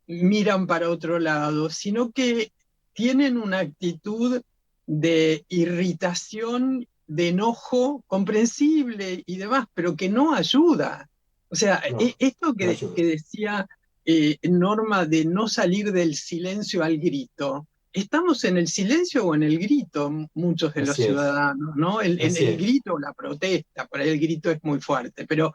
miran para otro lado, sino que tienen una actitud de irritación, de enojo comprensible y demás, pero que no ayuda. O sea, esto que decía Norma de no salir del silencio al grito, estamos en el silencio o en el grito muchos de los ciudadanos, ¿no? El grito o la protesta, por ahí el grito es muy fuerte, pero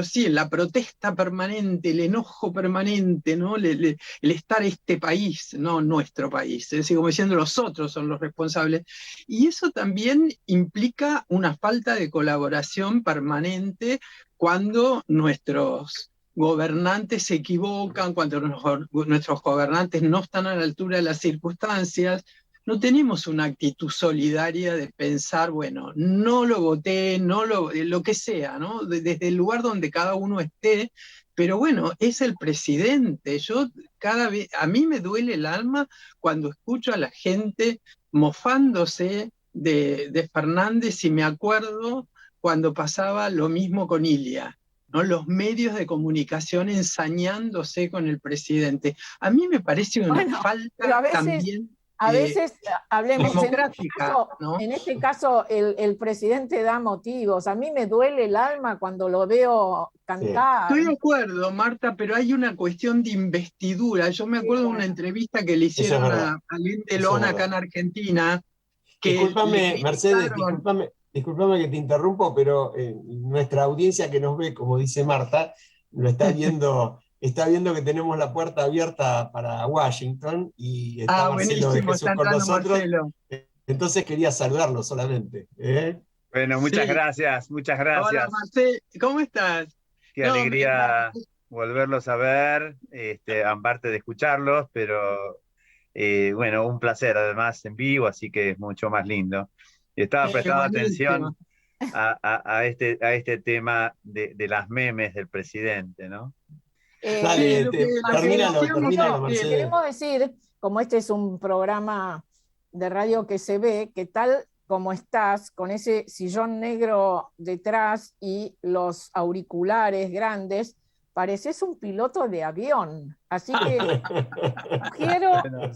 sí, la protesta permanente, el enojo permanente, ¿no? El estar este país, no nuestro país, es decir, como diciendo los otros son los responsables, y eso también implica una falta de colaboración permanente cuando nuestros gobernantes se equivocan, cuando nuestros gobernantes no están a la altura de las circunstancias. No tenemos una actitud solidaria de pensar, bueno, no lo voté, lo que sea, ¿no? Desde el lugar donde cada uno esté, pero bueno, es el presidente. A mí me duele el alma cuando escucho a la gente mofándose de Fernández, y me acuerdo cuando pasaba lo mismo con Ilia, ¿no? Los medios de comunicación ensañándose con el presidente. A mí me parece una falta también a veces hablemos democrática, en este caso el presidente da motivos. A mí me duele el alma cuando lo veo cantar. Estoy de acuerdo, Marta, pero hay una cuestión de investidura. Yo me acuerdo de una entrevista que le hicieron a Alain Delon acá en Argentina. Discúlpame, Mercedes, discúlpame que te interrumpo, pero nuestra audiencia que nos ve, como dice Marta, lo está viendo que tenemos la puerta abierta para Washington, y está Marcelo de Jesús con nosotros. Marcelo. Entonces quería saludarlo solamente. Bueno, muchas gracias, muchas gracias. Hola, Marcelo, ¿cómo estás? Qué alegría volverlos a ver, aparte de escucharlos, pero bueno, un placer además en vivo, así que es mucho más lindo. Estaba prestando atención a este tema de las memes del presidente, ¿no? Termínalo, Marcelo. Queremos decir, como este es un programa de radio que se ve, que tal como estás, con ese sillón negro detrás y los auriculares grandes, pareces un piloto de avión. Así que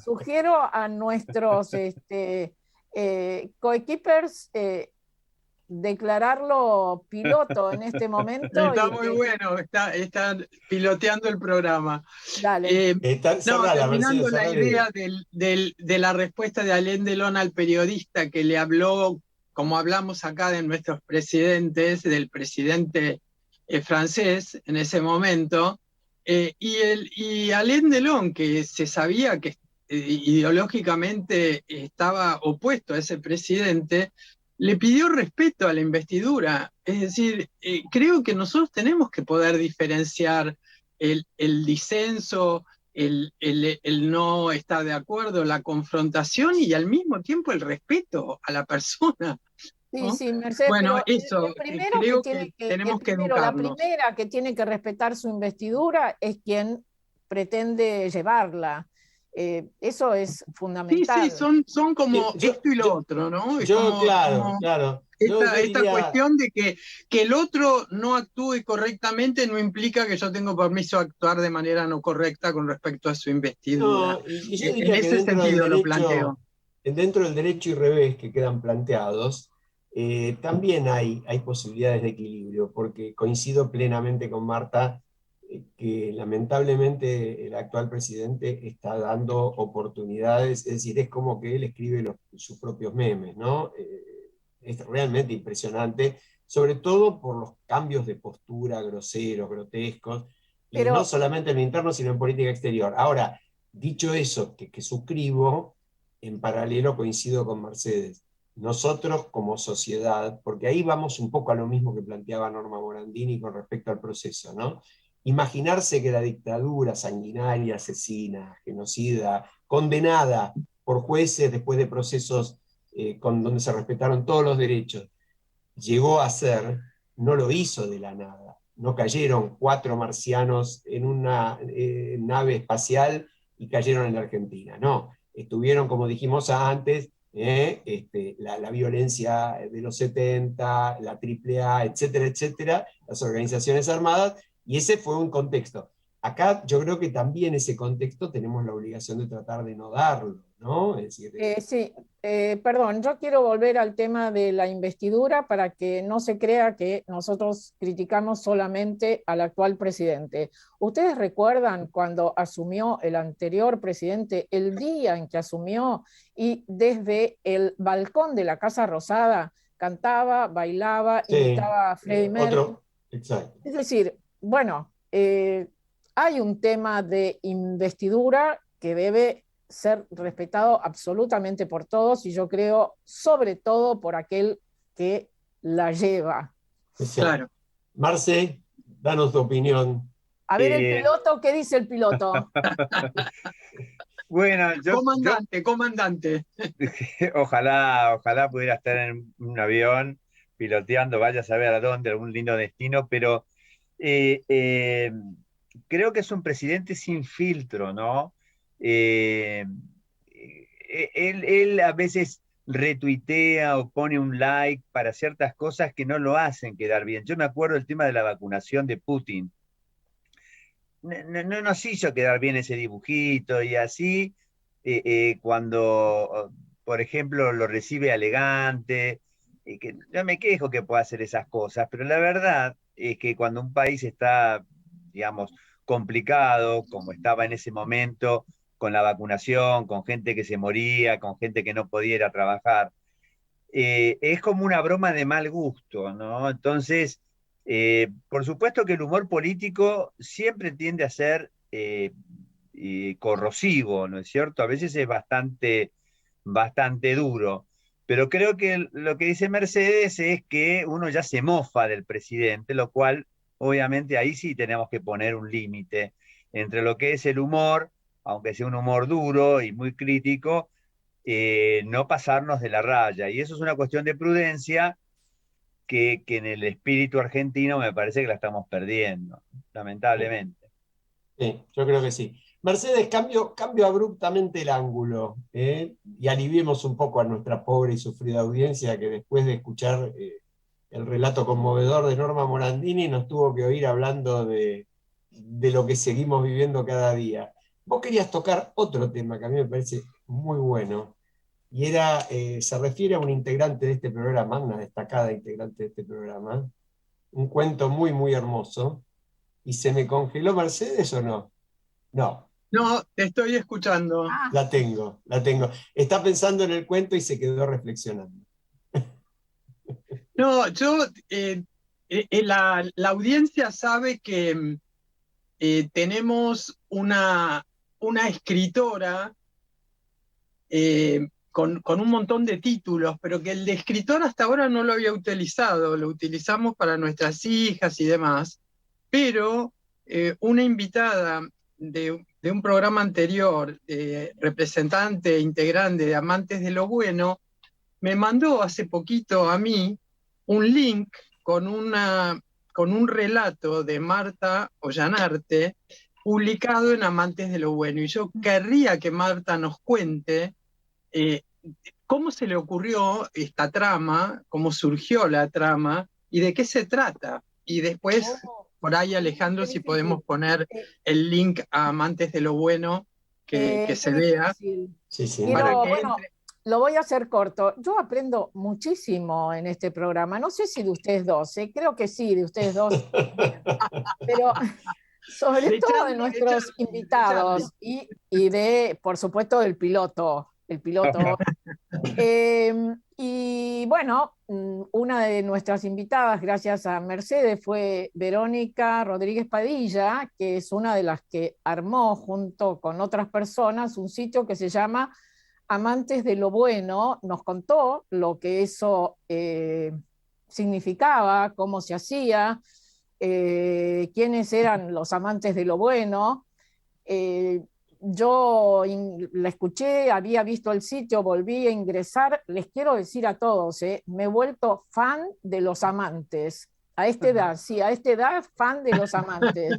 sugiero a nuestros coequippers declararlo piloto en este momento. Está muy bueno, está piloteando el programa. Dale. Terminando la idea de la respuesta de Alain Delon al periodista que le habló, como hablamos acá de nuestros presidentes, del presidente francés en ese momento, y Alain Delon, que se sabía que ideológicamente estaba opuesto a ese presidente, le pidió respeto a la investidura. Es decir, creo que nosotros tenemos que poder diferenciar el disenso, el no estar de acuerdo, la confrontación, y al mismo tiempo el respeto a la persona. Sí, sí, Mercedes. Bueno, eso, creo que tenemos que educarnos. La primera que tiene que respetar su investidura es quien pretende llevarla. Eso es fundamental. Sí, son como esto y lo otro, ¿no? Es claro. Esta cuestión de que el otro no actúe correctamente no implica que yo tengo permiso de actuar de manera no correcta con respecto a su investidura. Y yo diría que dentro del derecho y revés que quedan planteados, también hay posibilidades de equilibrio, porque coincido plenamente con Marta que lamentablemente el actual presidente está dando oportunidades, es decir, es como que él escribe sus propios memes, ¿no? Es realmente impresionante, sobre todo por los cambios de postura groseros, grotescos, y no solamente en lo interno, sino en política exterior. Ahora, dicho eso, que suscribo, en paralelo coincido con Mercedes. Nosotros como sociedad, porque ahí vamos un poco a lo mismo que planteaba Norma Morandini con respecto al proceso, ¿no? Imaginarse que la dictadura sanguinaria, asesina, genocida, condenada por jueces después de procesos donde se respetaron todos los derechos, llegó a ser, no lo hizo de la nada. No cayeron 4 marcianos en una nave espacial y cayeron en la Argentina. No, estuvieron, como dijimos antes, la violencia de los 70, la AAA, etcétera, etcétera, las organizaciones armadas, y ese fue un contexto. Acá yo creo que también ese contexto tenemos la obligación de tratar de no darlo, ¿no? Es decir, perdón, yo quiero volver al tema de la investidura para que no se crea que nosotros criticamos solamente al actual presidente. ¿Ustedes recuerdan cuando asumió el anterior presidente, el día en que asumió, y desde el balcón de la Casa Rosada cantaba, bailaba, imitaba a Freddie Mercury? Exacto. Es decir, bueno, hay un tema de investidura que debe ser respetado absolutamente por todos, y yo creo sobre todo por aquel que la lleva. Claro. Marce, danos tu opinión. A ver el piloto, ¿qué dice el piloto? Bueno, comandante. Ojalá pudiera estar en un avión piloteando, vaya a saber a dónde, algún lindo destino, pero creo que es un presidente sin filtro, ¿no? Él a veces retuitea o pone un like para ciertas cosas que no lo hacen quedar bien. Yo me acuerdo del tema de la vacunación de Putin. No nos hizo quedar bien ese dibujito, y así cuando, por ejemplo, lo recibe elegante, que no me quejo que pueda hacer esas cosas, pero la verdad es que cuando un país está, digamos, complicado, como estaba en ese momento, con la vacunación, con gente que se moría, con gente que no podía ir a trabajar, es como una broma de mal gusto, ¿no? Entonces, por supuesto que el humor político siempre tiende a ser corrosivo, ¿no es cierto? A veces es bastante duro, pero creo que lo que dice Mercedes es que uno ya se mofa del presidente, lo cual obviamente ahí sí tenemos que poner un límite entre lo que es el humor, aunque sea un humor duro y muy crítico, no pasarnos de la raya. Y eso es una cuestión de prudencia que en el espíritu argentino me parece que la estamos perdiendo, lamentablemente. Sí, yo creo que sí. Mercedes, cambio abruptamente el ángulo, y aliviemos un poco a nuestra pobre y sufrida audiencia que después de escuchar el relato conmovedor de Norma Morandini nos tuvo que oír hablando de lo que seguimos viviendo cada día. Vos querías tocar otro tema que a mí me parece muy bueno, y se refiere a un integrante de este programa, una destacada integrante de este programa, un cuento muy, muy hermoso. ¿Y se me congeló Mercedes o no? No. No, te estoy escuchando. La tengo. Está pensando en el cuento y se quedó reflexionando. No, la audiencia sabe que tenemos una escritora con un montón de títulos, pero que el de escritor hasta ahora no lo había utilizado, lo utilizamos para nuestras hijas y demás, pero una invitada de un programa anterior, representante integrante de Amantes de lo Bueno, me mandó hace poquito a mí un link con un relato de Marta Ollanarte publicado en Amantes de lo Bueno. Y yo querría que Marta nos cuente cómo se le ocurrió esta trama, cómo surgió la trama y de qué se trata. Y después, por ahí, Alejandro, si podemos poner el link a Amantes de lo Bueno, que se vea. Quiero, bueno, lo voy a hacer corto. Yo aprendo muchísimo en este programa. No sé si de ustedes dos, creo que sí, de ustedes dos. Pero sobre todo de nuestros invitados y de, por supuesto, del piloto. El piloto. Y bueno, una de nuestras invitadas, gracias a Mercedes, fue Verónica Rodríguez Padilla, que es una de las que armó junto con otras personas un sitio que se llama Amantes de lo Bueno. Nos contó lo que eso significaba, cómo se hacía, quiénes eran los amantes de lo bueno. Yo la escuché, había visto el sitio, volví a ingresar. Les quiero decir a todos, me he vuelto fan de los amantes. A esta edad, sí, a esta edad, fan de los amantes.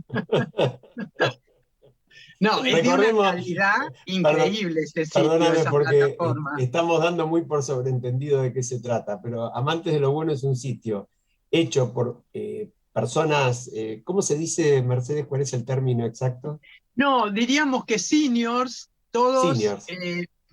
No, es de una calidad increíble ese sitio, Perdóname, esa porque plataforma. estamos dando muy por sobreentendido de qué se trata, pero Amantes de lo Bueno es un sitio hecho por personas, ¿cómo se dice, Mercedes? ¿Cuál es el término exacto? No, diríamos que seniors, todos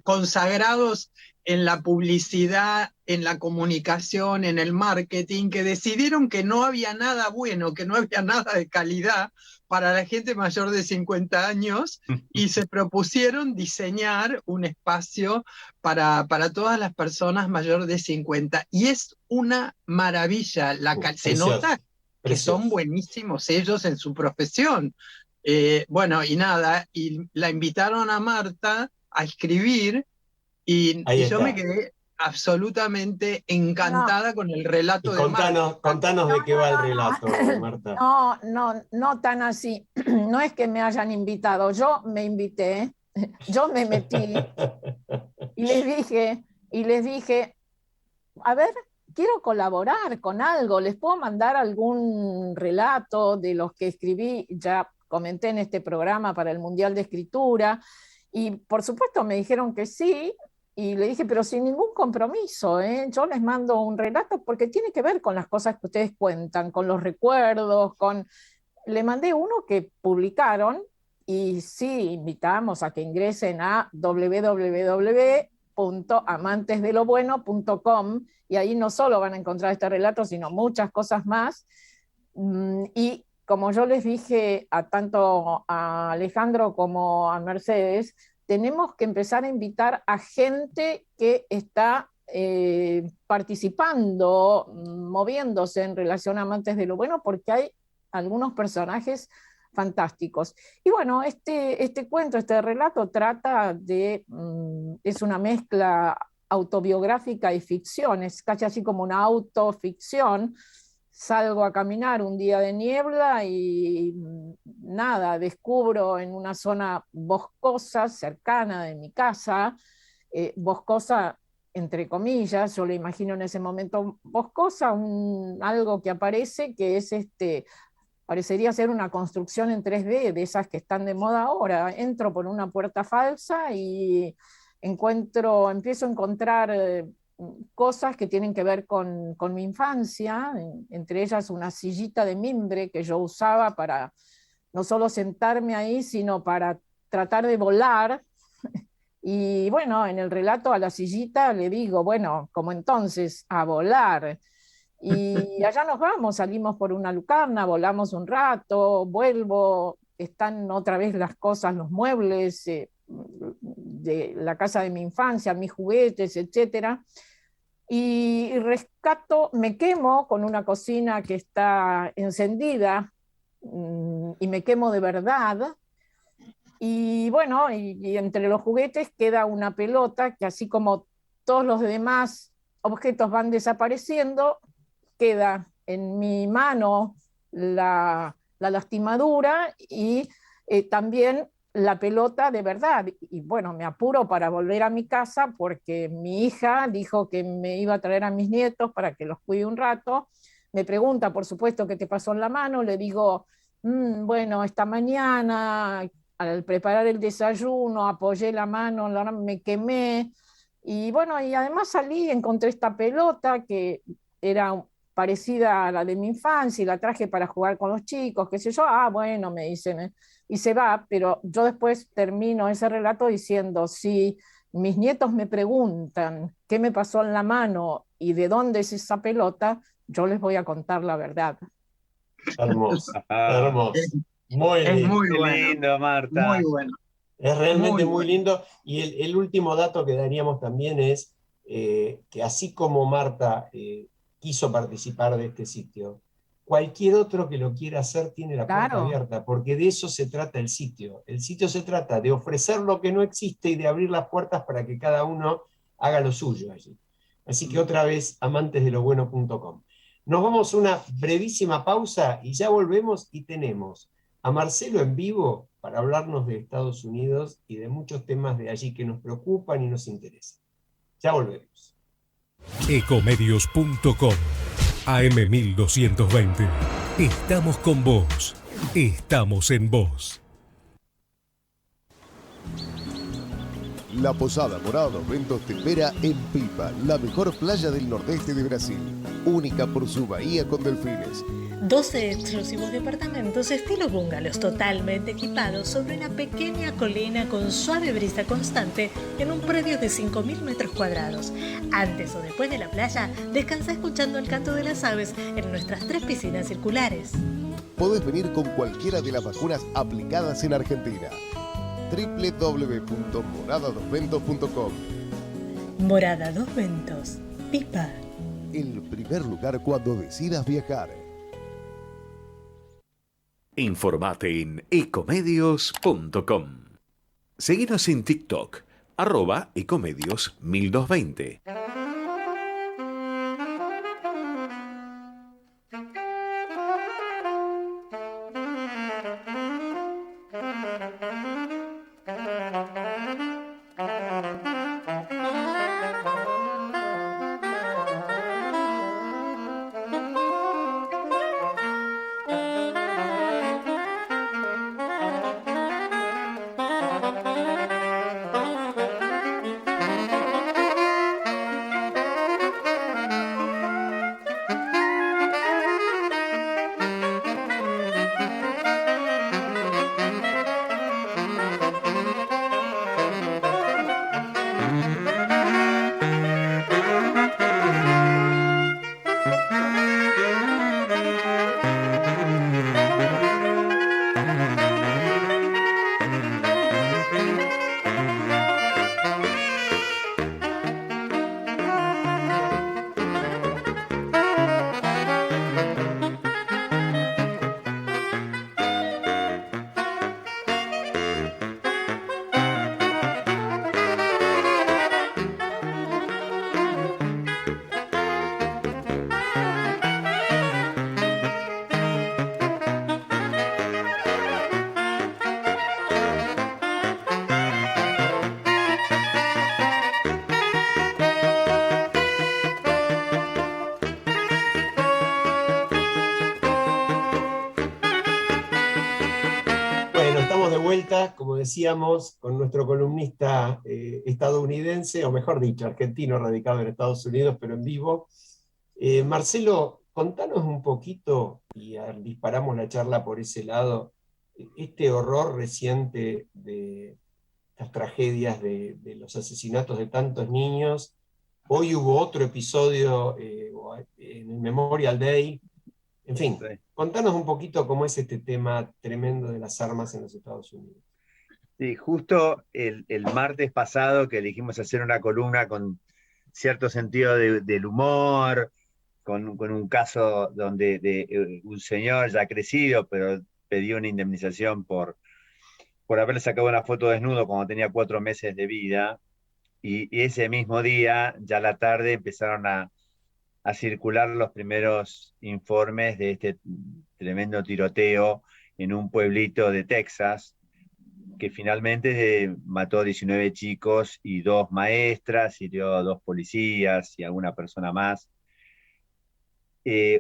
consagrados en la publicidad, en la comunicación, en el marketing, que decidieron que no había nada bueno, que no había nada de calidad para la gente mayor de 50 años y se propusieron diseñar un espacio para todas las personas mayores de 50. Y es una maravilla, se nota que son buenísimos ellos en su profesión. Bueno, y nada, y la invitaron a Marta a escribir y yo me quedé absolutamente encantada con el relato de Marta. Contanos de qué va el relato, Marta. No tan así. No es que me hayan invitado, yo me invité, yo me metí y les dije, a ver, quiero colaborar con algo, les puedo mandar algún relato de los que escribí, ya comenté en este programa para el Mundial de Escritura, y por supuesto me dijeron que sí, y le dije, pero sin ningún compromiso, yo les mando un relato porque tiene que ver con las cosas que ustedes cuentan, con los recuerdos, le mandé uno que publicaron, y sí, invitamos a que ingresen a www.amantesdelobueno.com, y ahí no solo van a encontrar este relato, sino muchas cosas más. Y como yo les dije tanto a Alejandro como a Mercedes, tenemos que empezar a invitar a gente que está participando, moviéndose en relación a Amantes de lo Bueno, porque hay algunos personajes fantásticos. Y bueno, este cuento, este relato trata de, es una mezcla autobiográfica y ficción, es casi así como una autoficción. Salgo a caminar un día de niebla y nada, descubro en una zona boscosa, cercana de mi casa, boscosa entre comillas, yo le imagino en ese momento boscosa, algo que aparece que es parecería ser una construcción en 3D, de esas que están de moda ahora. Entro por una puerta falsa y empiezo a encontrar cosas que tienen que ver con mi infancia, entre ellas una sillita de mimbre que yo usaba para no solo sentarme ahí, sino para tratar de volar. Y bueno, en el relato a la sillita le digo, bueno, como entonces, a volar. Y allá nos vamos, salimos por una lucarna, volamos un rato, vuelvo, están otra vez las cosas, los muebles de la casa de mi infancia, mis juguetes, etc. Y rescato, me quemo con una cocina que está encendida y me quemo de verdad. Y bueno, y entre los juguetes queda una pelota que, así como todos los demás objetos van desapareciendo, queda en mi mano la lastimadura y también la pelota de verdad. Y bueno, me apuro para volver a mi casa porque mi hija dijo que me iba a traer a mis nietos para que los cuide un rato. Me pregunta, por supuesto, qué te pasó en la mano. Le digo, Bueno, esta mañana al preparar el desayuno apoyé la mano, me quemé y bueno, y además salí y encontré esta pelota que era parecida a la de mi infancia y la traje para jugar con los chicos, qué sé yo. Ah, bueno, me dicen, y se va, pero yo después termino ese relato diciendo, si mis nietos me preguntan qué me pasó en la mano y de dónde es esa pelota, yo les voy a contar la verdad. Hermoso, hermoso. Muy Es lindo. muy Qué bueno. lindo, Marta. Muy bueno. Es realmente muy bueno. lindo. Y el último dato que daríamos también es que así como Marta quiso participar de este sitio, cualquier otro que lo quiera hacer tiene la puerta Claro. abierta, porque de eso se trata el sitio. El sitio se trata de ofrecer lo que no existe y de abrir las puertas para que cada uno haga lo suyo allí. Así que otra vez, amantesdelobueno.com. Nos vamos a una brevísima pausa y ya volvemos y tenemos a Marcelo en vivo para hablarnos de Estados Unidos y de muchos temas de allí que nos preocupan y nos interesan. Ya volvemos. Ecomedios.com AM1220. Estamos con vos. Estamos en vos. La Posada Morada dos Ventos te espera en Pipa, la mejor playa del nordeste de Brasil, única por su bahía con delfines. 12 exclusivos departamentos estilo bungalows totalmente equipados sobre una pequeña colina con suave brisa constante en un predio de 5.000 metros cuadrados. Antes o después de la playa, descansa escuchando el canto de las aves en nuestras 3 piscinas circulares. Podés venir con cualquiera de las vacunas aplicadas en Argentina. www.moradadosventos.com. Morada Dos Ventos, Pipa. El primer lugar cuando decidas viajar. Informate en ecomedios.com. Seguinos en TikTok, @ecomedios1220. Como decíamos, con nuestro columnista estadounidense, o mejor dicho, argentino radicado en Estados Unidos, pero en vivo. Marcelo, contanos un poquito, y disparamos la charla por ese lado, este horror reciente de las tragedias de los asesinatos de tantos niños. Hoy hubo otro episodio en el Memorial Day. En fin, contanos un poquito cómo es este tema tremendo de las armas en los Estados Unidos. Sí, justo el martes pasado que elegimos hacer una columna con cierto sentido del humor, con un caso donde un señor ya crecido, pero pidió una indemnización por haberle sacado una foto desnudo cuando tenía 4 meses de vida, y ese mismo día, ya a la tarde, empezaron a circular los primeros informes de este tremendo tiroteo en un pueblito de Texas, que finalmente mató 19 chicos y 2 maestras, hirió a 2 policías y a una persona más.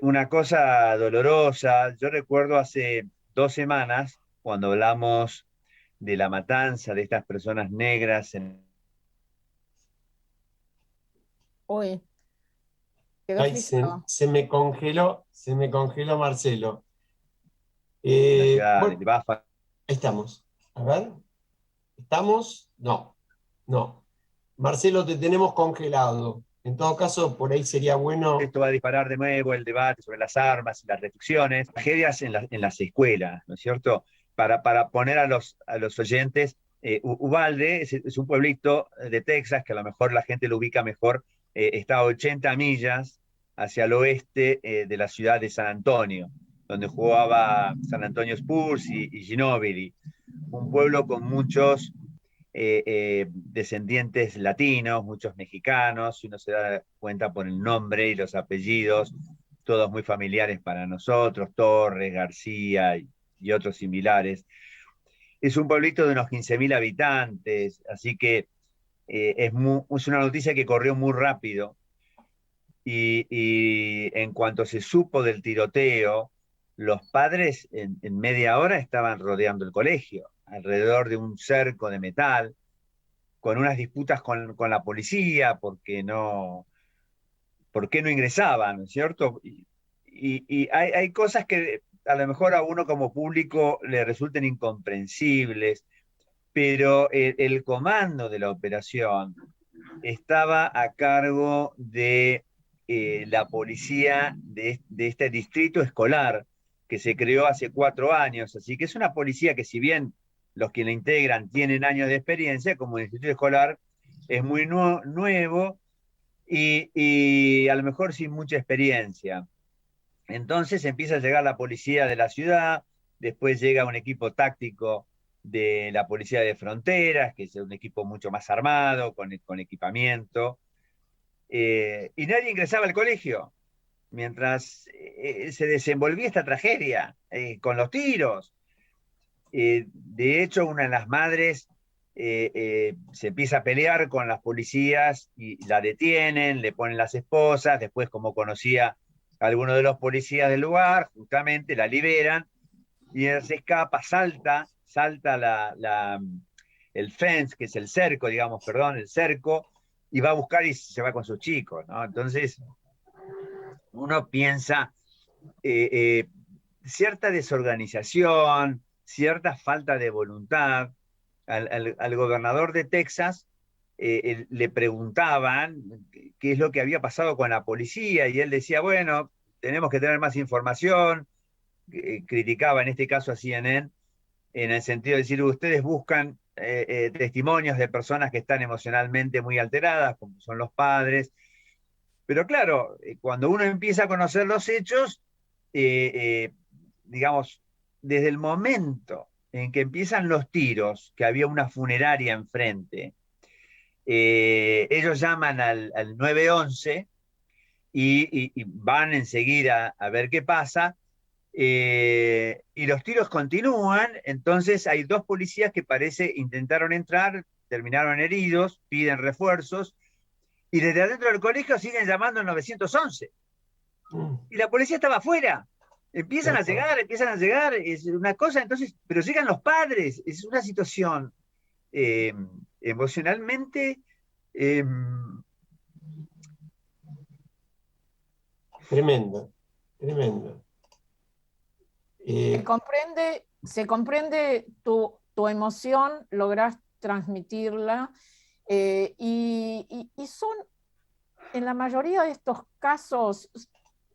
Una cosa dolorosa. Yo recuerdo hace 2 semanas, cuando hablamos de la matanza de estas personas negras en... Uy, quedó Ay, frisado. se me congeló Marcelo. la ciudad Bueno, de Bafa. ahí estamos. A ver. ¿Estamos? No. Marcelo, te tenemos congelado. En todo caso, por ahí sería bueno. Esto va a disparar de nuevo el debate sobre las armas y las restricciones, tragedias en las escuelas, ¿no es cierto? Para poner a los oyentes, Uvalde es un pueblito de Texas que a lo mejor la gente lo ubica mejor, está a 80 millas hacia el oeste de la ciudad de San Antonio, donde jugaba San Antonio Spurs y Ginóbili, un pueblo con muchos descendientes latinos, muchos mexicanos, uno se da cuenta por el nombre y los apellidos, todos muy familiares para nosotros, Torres, García y otros similares. Es un pueblito de unos 15.000 habitantes, así que es una noticia que corrió muy rápido y en cuanto se supo del tiroteo, los padres en media hora estaban rodeando el colegio, alrededor de un cerco de metal, con unas disputas con la policía, ¿por qué no ingresaban, ¿no es cierto? Y hay cosas que a lo mejor a uno como público le resulten incomprensibles, pero el comando de la operación estaba a cargo de la policía de este distrito escolar que se creó hace 4 años, así que es una policía que, si bien los que la integran tienen años de experiencia, como el distrito escolar es muy nuevo y a lo mejor sin mucha experiencia. Entonces empieza a llegar la policía de la ciudad, después llega un equipo táctico de la policía de fronteras, que es un equipo mucho más armado, con equipamiento, y nadie ingresaba al colegio mientras se desenvolvía esta tragedia con los tiros. De hecho, una de las madres se empieza a pelear con las policías y la detienen, le ponen las esposas, después, como conocía a alguno de los policías del lugar, justamente la liberan y ella se escapa, salta el fence, que es el cerco, digamos, perdón, el cerco, y va a buscar y se va con sus chicos, ¿no? Entonces, uno piensa cierta desorganización, cierta falta de voluntad. Al gobernador de Texas le preguntaban qué es lo que había pasado con la policía y él decía, bueno, tenemos que tener más información. Criticaba en este caso a CNN en el sentido de decir, ustedes buscan testimonios de personas que están emocionalmente muy alteradas, como son los padres. Pero claro, cuando uno empieza a conocer los hechos, digamos, desde el momento en que empiezan los tiros, que había una funeraria enfrente, ellos llaman al 911 y van enseguida a ver qué pasa, y los tiros continúan. Entonces hay 2 policías que parece intentaron entrar, terminaron heridos, piden refuerzos, y desde adentro del colegio siguen llamando al 911. Y la policía estaba afuera. Empiezan a llegar, es una cosa, entonces, pero llegan los padres, es una situación emocionalmente tremendo. Se comprende tu emoción, lográs transmitirla, y son, en la mayoría de estos casos,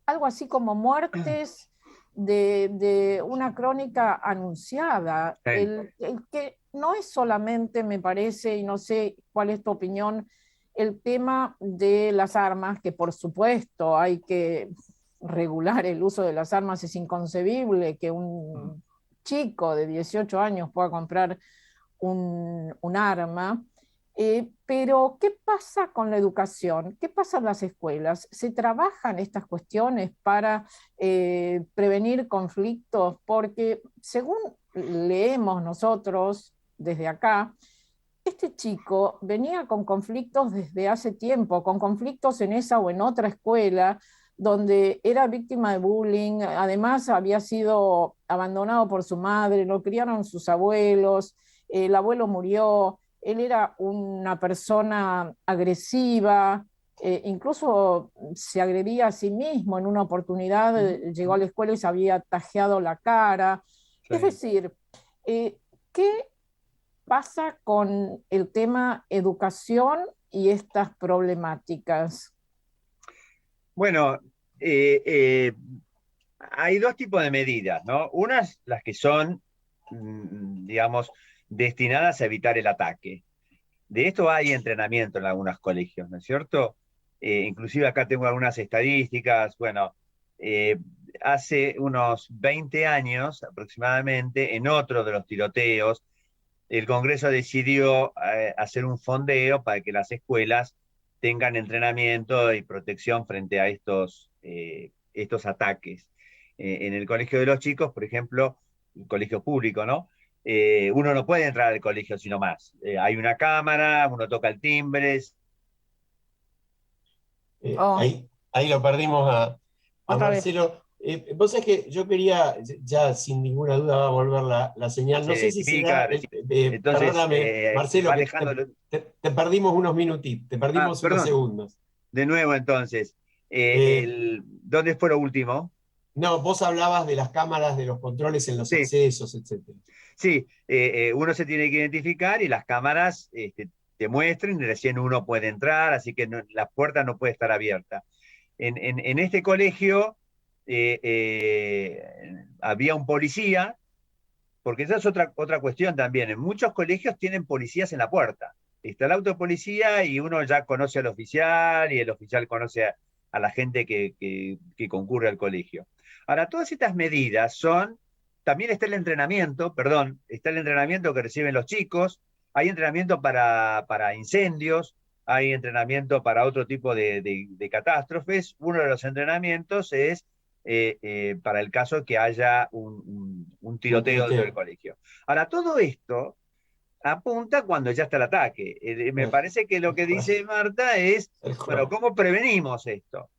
algo así como muertes de una crónica anunciada. Sí. El que no es solamente, me parece, y no sé cuál es tu opinión, el tema de las armas, que por supuesto hay que regular el uso de las armas. Es inconcebible que un chico de 18 años pueda comprar un arma. Pero, ¿qué pasa con la educación? ¿Qué pasa en las escuelas? ¿Se trabajan estas cuestiones para prevenir conflictos? Porque según leemos nosotros desde acá, este chico venía con conflictos desde hace tiempo, con conflictos en esa o en otra escuela, donde era víctima de bullying, además había sido abandonado por su madre, lo criaron sus abuelos, el abuelo murió, él era una persona agresiva, incluso se agredía a sí mismo en una oportunidad, llegó a la escuela y se había tajeado la cara. Sí. Es decir, ¿qué pasa con el tema educación y estas problemáticas? Bueno, hay dos tipos de medidas, ¿no? Unas, las que son, digamos, destinadas a evitar el ataque. De esto hay entrenamiento en algunos colegios, ¿no es cierto? Inclusive acá tengo algunas estadísticas. Bueno, hace unos 20 años aproximadamente, en otro de los tiroteos, el Congreso decidió hacer un fondeo para que las escuelas tengan entrenamiento y protección frente a estos ataques. En el colegio de los chicos, por ejemplo, un colegio público, ¿no? Uno no puede entrar al colegio sino más. Hay una cámara, uno toca el timbre. Ahí lo perdimos a Marcelo. Vos sabés que yo quería, ya sin ninguna duda va a volver la señal, no sé si será, Entonces, perdóname, Marcelo, te perdimos unos minutitos, te perdimos unos segundos. De nuevo entonces, ¿dónde fue lo último? No, vos hablabas de las cámaras, de los controles en los accesos, etc. Sí, uno se tiene que identificar y las cámaras te muestran y recién uno puede entrar, así que la puerta no puede estar abierta. En este colegio había un policía, porque esa es otra cuestión también. En muchos colegios tienen policías en la puerta. Está el auto de policía y uno ya conoce al oficial y el oficial conoce a la gente que concurre al colegio. Ahora, todas estas medidas también está el entrenamiento que reciben los chicos, hay entrenamiento para incendios, hay entrenamiento para otro tipo de catástrofes. Uno de los entrenamientos es para el caso que haya un tiroteo dentro del colegio. Ahora, todo esto apunta cuando ya está el ataque. Me parece que lo que dice Marta es, bueno, ¿cómo prevenimos esto?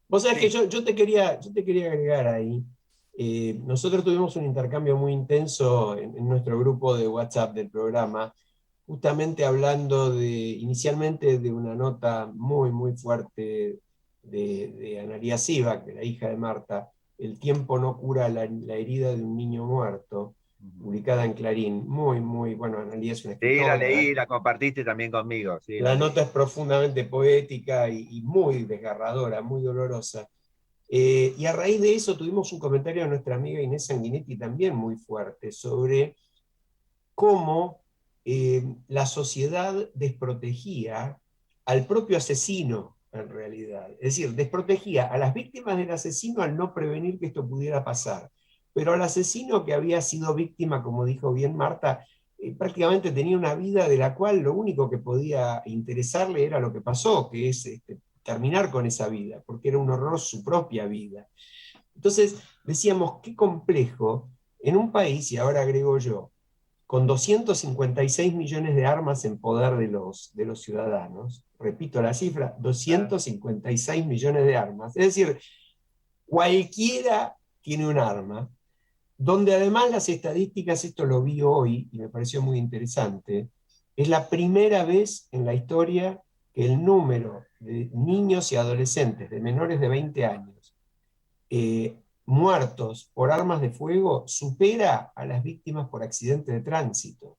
Vos sabés que yo te quería agregar ahí. Nosotros tuvimos un intercambio muy intenso en nuestro grupo de WhatsApp del programa, justamente hablando inicialmente de una nota muy, muy fuerte de Analía Sivak, de la hija de Marta, El tiempo no cura la herida de un niño muerto, publicada en Clarín. Muy, muy, bueno, Analía es una escritora. Sí, la leí, la compartiste también conmigo. Sí, la nota es profundamente poética y muy desgarradora, muy dolorosa. Y a raíz de eso tuvimos un comentario de nuestra amiga Inés Sanguinetti también muy fuerte sobre cómo la sociedad desprotegía al propio asesino, en realidad. Es decir, desprotegía a las víctimas del asesino al no prevenir que esto pudiera pasar. Pero al asesino que había sido víctima, como dijo bien Marta, prácticamente tenía una vida de la cual lo único que podía interesarle era lo que pasó, que es terminar con esa vida, porque era un horror su propia vida. Entonces decíamos, qué complejo en un país, y ahora agrego yo, con 256 millones de armas en poder de los ciudadanos, repito la cifra, 256 millones de armas, es decir, cualquiera tiene un arma, donde además las estadísticas, esto lo vi hoy y me pareció muy interesante, es la primera vez en la historia que el número de niños y adolescentes de menores de 20 años muertos por armas de fuego supera a las víctimas por accidentes de tránsito.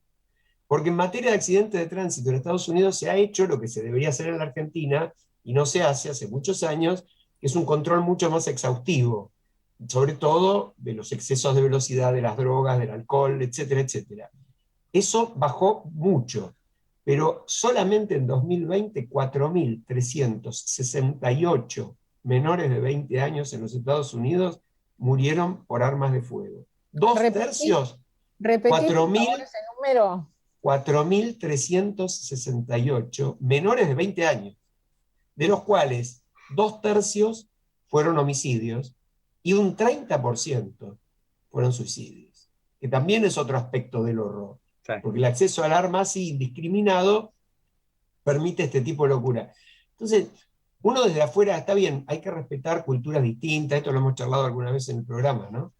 Porque en materia de accidentes de tránsito en Estados Unidos se ha hecho lo que se debería hacer en la Argentina y no se hace muchos años, que es un control mucho más exhaustivo, sobre todo de los excesos de velocidad, de las drogas, del alcohol, etcétera, etcétera. Eso bajó mucho, pero solamente en 2020 4.368 menores de 20 años en los Estados Unidos murieron por armas de fuego. Dos tercios, 4.368 menores de 20 años, de los cuales 2 tercios fueron homicidios y un 30% fueron suicidios, que también es otro aspecto del horror, porque el acceso al arma así indiscriminado permite este tipo de locura. Entonces, uno desde afuera, está bien, hay que respetar culturas distintas, esto lo hemos charlado alguna vez en el programa, ¿no?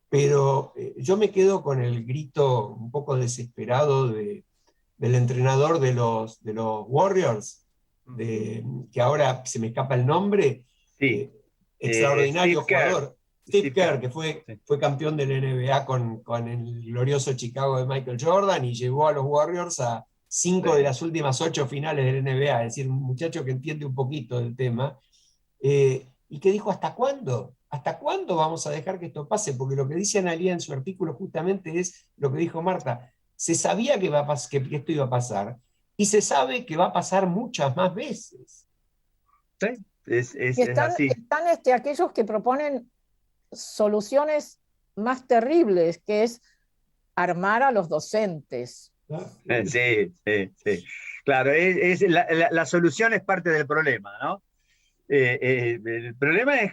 Pero yo me quedo con el grito un poco desesperado del entrenador de los Warriors, que ahora se me escapa el nombre, extraordinario jugador, Steve Kerr, que fue campeón de la NBA con el glorioso Chicago de Michael Jordan y llevó a los Warriors a 5 de las últimas 8 finales de la NBA, es decir, un muchacho que entiende un poquito del tema, y que dijo, ¿hasta cuándo? ¿Hasta cuándo vamos a dejar que esto pase? Porque lo que dice Analía en su artículo justamente es lo que dijo Marta. Se sabía que esto iba a pasar, y se sabe que va a pasar muchas más veces. Sí, Están así. Aquellos que proponen soluciones más terribles, que es armar a los docentes. Sí. Claro, la solución es parte del problema, ¿no? El problema es,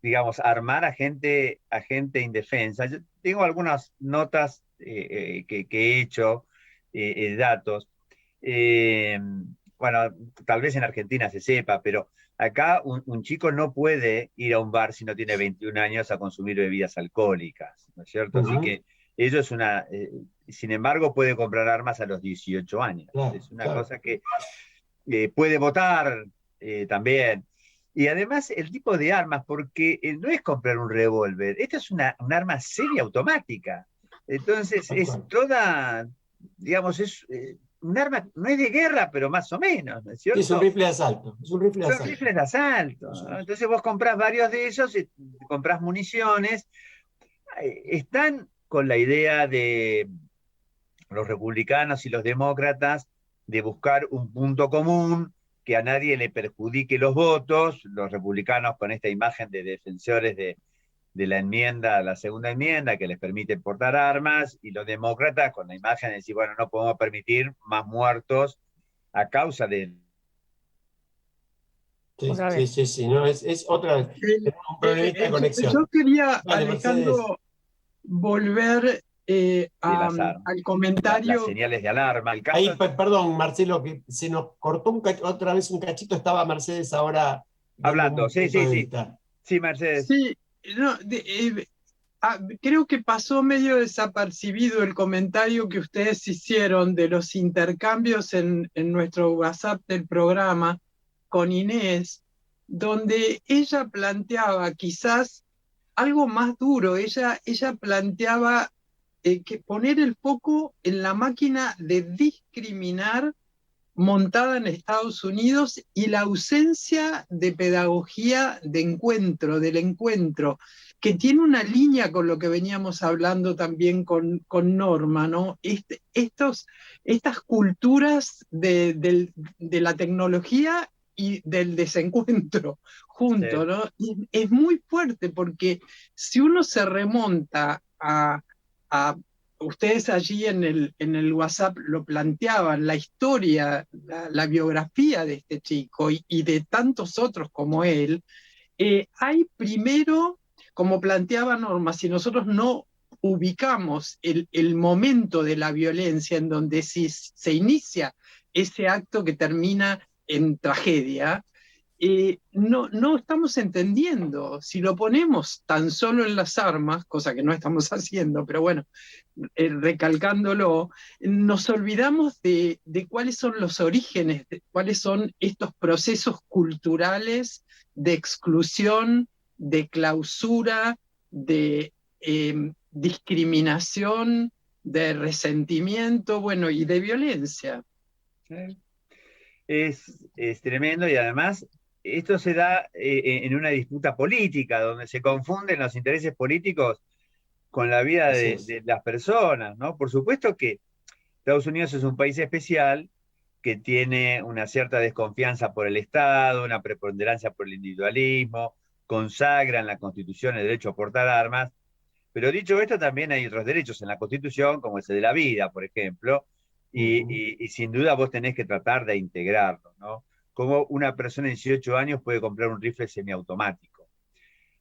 digamos, armar a gente indefensa. Yo tengo algunas notas que he hecho, datos. Bueno, tal vez en Argentina se sepa, pero acá un chico no puede ir a un bar si no tiene 21 años a consumir bebidas alcohólicas, ¿no es cierto? Así que eso es una... sin embargo, puede comprar armas a los 18 años. Es una cosa que puede votar también. Y además el tipo de armas, porque no es comprar un revólver, esta es un arma semiautomática. Entonces es toda, digamos, es un arma, no es de guerra, pero más o menos, ¿no es cierto? Es un rifle de asalto. Son rifles de asalto, ¿no? Entonces vos comprás varios de ellos, comprás municiones. Están con la idea de los republicanos y los demócratas de buscar un punto común, que a nadie le perjudique los votos, los republicanos con esta imagen de defensores de la enmienda, la segunda enmienda, que les permite portar armas, y los demócratas con la imagen de decir, bueno, no podemos permitir más muertos a causa de... Sí, no, es otra vez. Un problemita de conexión. Yo quería, Vale, Alejandro, Mercedes, volver al comentario. Las señales de alarma. El caso... Ahí, perdón, Marcelo, que se nos cortó otra vez un cachito, estaba Mercedes ahora hablando. Sí, Mercedes. Sí, no, creo que pasó medio desapercibido el comentario que ustedes hicieron de los intercambios en nuestro WhatsApp del programa con Inés, donde ella planteaba quizás algo más duro. Ella planteaba que poner el foco en la máquina de discriminar montada en Estados Unidos y la ausencia de pedagogía de encuentro, del encuentro, que tiene una línea con lo que veníamos hablando también con Norma, ¿no? Estas culturas de la tecnología y del desencuentro juntos, ¿no? Y es muy fuerte porque si uno se remonta a ustedes allí en el WhatsApp lo planteaban, la historia, la biografía de este chico y de tantos otros como él, hay primero, como planteaba Norma, si nosotros no ubicamos el momento de la violencia en donde se inicia ese acto que termina en tragedia, no estamos entendiendo. Si lo ponemos tan solo en las armas, cosa que no estamos haciendo, pero bueno, recalcándolo, nos olvidamos de cuáles son los orígenes, de cuáles son estos procesos culturales de exclusión, de clausura, de discriminación, de resentimiento, bueno, y de violencia. Es tremendo, y además esto se da en una disputa política, donde se confunden los intereses políticos con la vida de las personas, ¿no? Por supuesto que Estados Unidos es un país especial, que tiene una cierta desconfianza por el Estado, una preponderancia por el individualismo, consagra en la Constitución el derecho a portar armas, pero dicho esto, también hay otros derechos en la Constitución, como ese de la vida, por ejemplo, y sin duda vos tenés que tratar de integrarlo, ¿no? Como una persona de 18 años puede comprar un rifle semiautomático.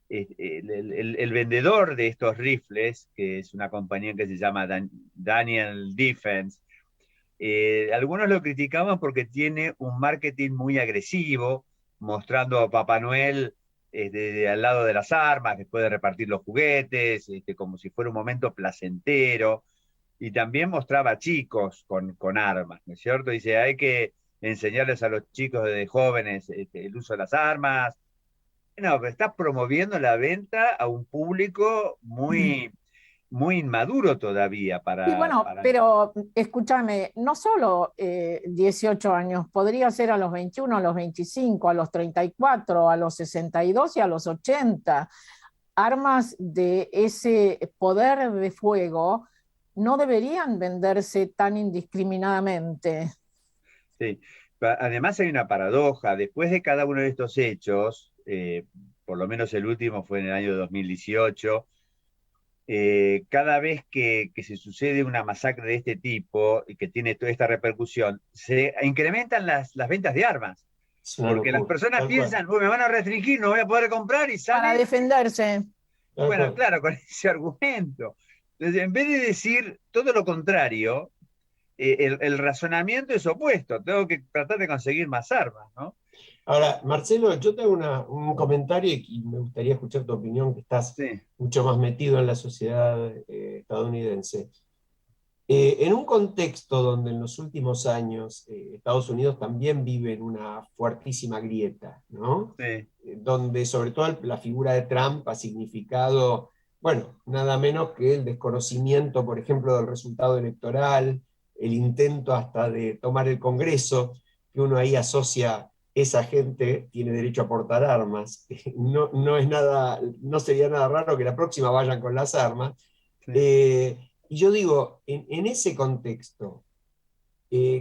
El vendedor de estos rifles, que es una compañía que se llama Daniel Defense, algunos lo criticaban porque tiene un marketing muy agresivo, mostrando a Papá Noel al lado de las armas, después de repartir los juguetes, como si fuera un momento placentero. Y también mostraba chicos con armas, ¿no es cierto? Dice, hay que enseñarles a los chicos desde jóvenes el uso de las armas. No, pero está promoviendo la venta a un público muy, muy inmaduro todavía Y bueno, pero escúchame, no solo 18 años, podría ser a los 21, a los 25, a los 34, a los 62 y a los 80. Armas de ese poder de fuego no deberían venderse tan indiscriminadamente. Sí, además hay una paradoja. Después de cada uno de estos hechos, por lo menos el último fue en el año 2018, cada vez que se sucede una masacre de este tipo y que tiene toda esta repercusión, se incrementan las ventas de armas. Porque las personas piensan, me van a restringir, no voy a poder comprar, y salen para defenderse. Bueno, claro, con ese argumento. Entonces, en vez de decir todo lo contrario, el razonamiento es opuesto. Tengo que tratar de conseguir más armas, ¿no? Ahora, Marcelo, yo te hago un comentario y me gustaría escuchar tu opinión, que estás mucho más metido en la sociedad estadounidense. En un contexto donde en los últimos años Estados Unidos también vive en una fuertísima grieta, ¿no? Sí. Donde sobre todo la figura de Trump ha significado, bueno, nada menos que el desconocimiento, por ejemplo, del resultado electoral, el intento hasta de tomar el Congreso, que uno ahí asocia, esa gente tiene derecho a portar armas. No sería nada raro que la próxima vayan con las armas. Sí. Y yo digo, en ese contexto,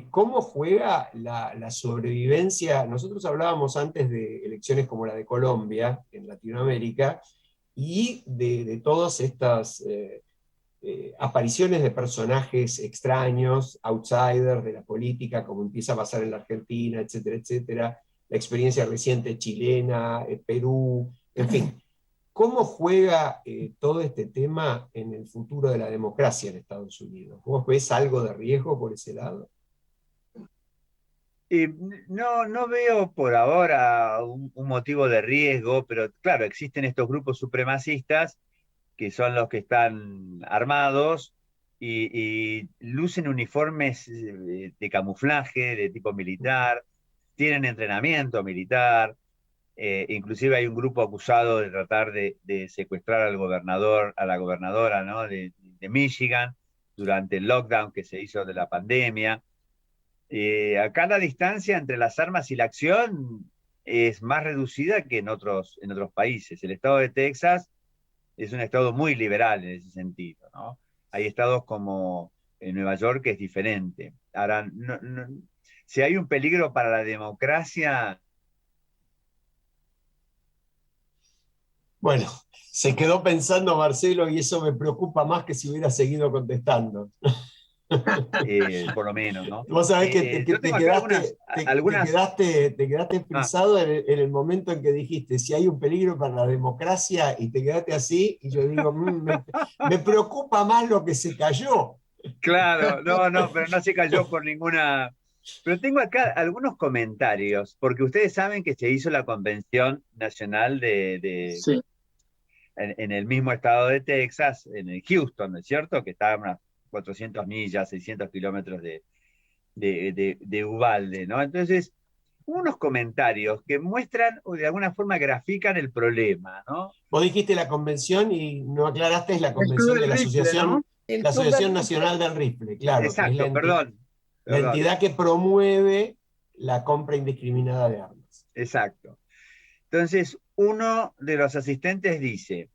¿cómo juega la sobrevivencia? Nosotros hablábamos antes de elecciones como la de Colombia, en Latinoamérica, y de todas estas apariciones de personajes extraños, outsiders de la política, como empieza a pasar en la Argentina, etcétera, etcétera, la experiencia reciente chilena, Perú, en fin. ¿Cómo juega todo este tema en el futuro de la democracia en Estados Unidos? ¿Vos ves algo de riesgo por ese lado? No veo por ahora un motivo de riesgo, pero claro, existen estos grupos supremacistas que son los que están armados y lucen uniformes de camuflaje de tipo militar, tienen entrenamiento militar. Inclusive hay un grupo acusado de tratar de secuestrar al gobernador, a la gobernadora, ¿no? de Michigan durante el lockdown que se hizo de la pandemia. Acá la distancia entre las armas y la acción es más reducida que en otros países. El estado de Texas es un estado muy liberal en ese sentido, ¿no? Hay estados como en Nueva York que es diferente. Ahora, si hay un peligro para la democracia... Bueno, se quedó pensando Marcelo y eso me preocupa más que si hubiera seguido contestando. Por lo menos, ¿no? Vos sabés que te quedaste frisado en el momento en que dijiste si hay un peligro para la democracia y te quedaste así y yo digo, me preocupa más lo que se cayó. Claro, no, pero no se cayó por ninguna... Pero tengo acá algunos comentarios, porque ustedes saben que se hizo la Convención Nacional sí. en el mismo estado de Texas, en el Houston, ¿no es cierto? Que está a unas 400 millas, 600 kilómetros de Uvalde, ¿no? Entonces, unos comentarios que muestran o de alguna forma grafican el problema, ¿no? Vos dijiste la convención y no aclaraste, es la convención de la asociación, ¿no? La Asociación Nacional del Rifle, claro. Exacto, perdón. La entidad que promueve la compra indiscriminada de armas. Exacto. Entonces, uno de los asistentes dice,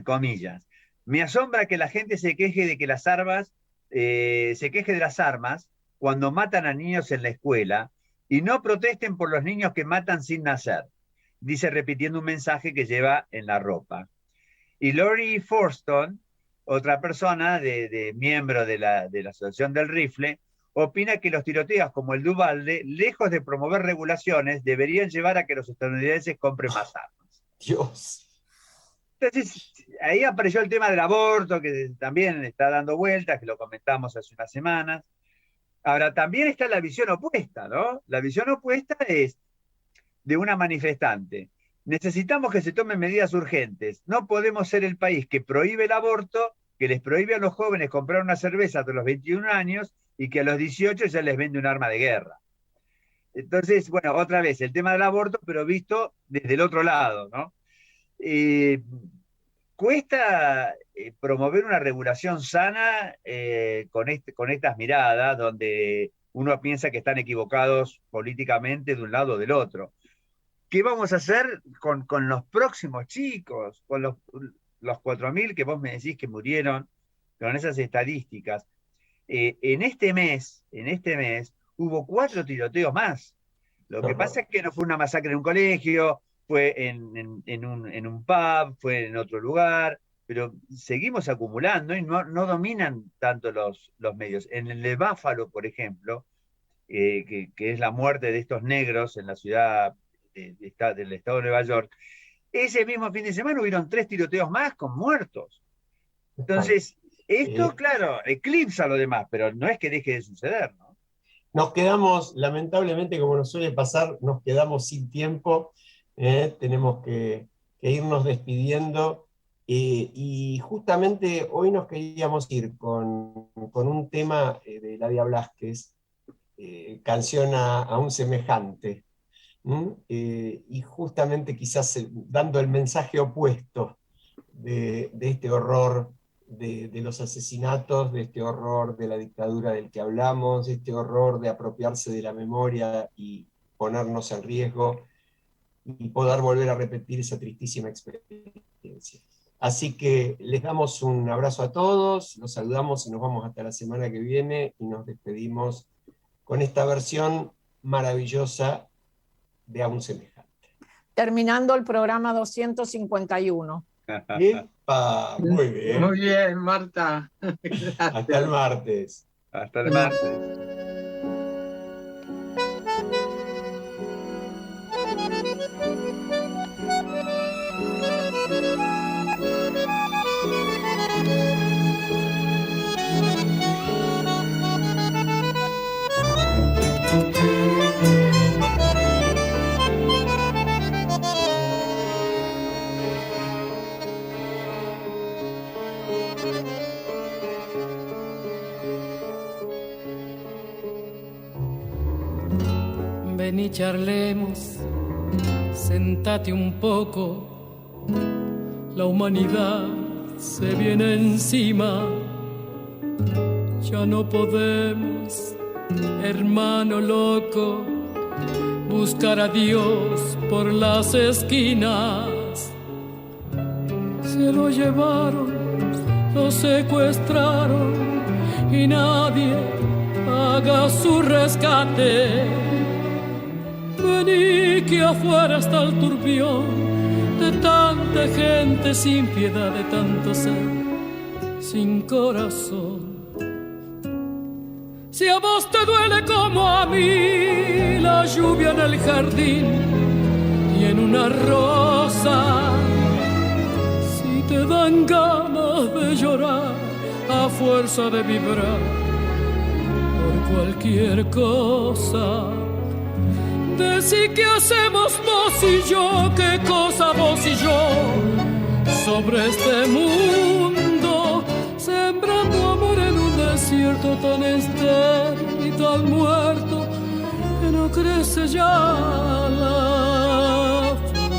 comillas, me asombra que la gente se queje de las armas cuando matan a niños en la escuela y no protesten por los niños que matan sin nacer, dice repitiendo un mensaje que lleva en la ropa. Y Lori Forston, otra persona miembro de la Asociación del Rifle, opina que los tiroteos como el de Uvalde, lejos de promover regulaciones, deberían llevar a que los estadounidenses compren más armas. Dios. Entonces, ahí apareció el tema del aborto, que también está dando vueltas, que lo comentamos hace unas semanas. Ahora, también está la visión opuesta, ¿no? La visión opuesta es, de una manifestante. Necesitamos que se tomen medidas urgentes. No podemos ser el país que prohíbe el aborto, que les prohíbe a los jóvenes comprar una cerveza hasta los 21 años y que a los 18 ya les vende un arma de guerra. Entonces, bueno, otra vez, el tema del aborto, pero visto desde el otro lado, ¿no? Cuesta promover una regulación sana con estas miradas, donde uno piensa que están equivocados políticamente de un lado o del otro. ¿Qué vamos a hacer con los próximos chicos, con los 4.000 que vos me decís que murieron, con esas estadísticas? En este mes hubo 4 tiroteos más. Lo que pasa es que no fue una masacre en un colegio, fue en un pub, fue en otro lugar, pero seguimos acumulando y no dominan tanto los medios. En el de Buffalo, por ejemplo, que es la muerte de estos negros en la ciudad del estado de Nueva York, ese mismo fin de semana hubieron 3 tiroteos más con muertos. Entonces, esto, claro, eclipsa lo demás, pero no es que deje de suceder, ¿no? Nos quedamos, lamentablemente, como nos suele pasar, nos quedamos sin tiempo, tenemos que irnos despidiendo, y justamente hoy nos queríamos ir con un tema de Eladia Blasquez, Canción a un semejante, y justamente quizás dando el mensaje opuesto de este horror de los asesinatos, de este horror de la dictadura del que hablamos, de este horror de apropiarse de la memoria y ponernos en riesgo y poder volver a repetir esa tristísima experiencia. Así que les damos un abrazo a todos, los saludamos y nos vamos hasta la semana que viene y nos despedimos con esta versión maravillosa de A un semejante. Terminando el programa 251. ¡Epa! Muy bien. Muy bien, Marta. Hasta el martes. Hasta el martes. Ven y charlemos, sentate un poco, la humanidad se viene encima, ya no podemos, hermano loco, buscar a Dios por las esquinas. Se lo llevaron, lo secuestraron y nadie paga su rescate. Vení que afuera está el turbión de tanta gente sin piedad, de tanto ser sin corazón. Si a vos te duele como a mí la lluvia en el jardín y en una rosa, si te dan ganas de llorar a fuerza de vibrar por cualquier cosa, decí qué hacemos vos y yo, qué cosa vos y yo sobre este mundo, sembrando amor en un desierto tan estéril y tan muerto que no crece ya la flor.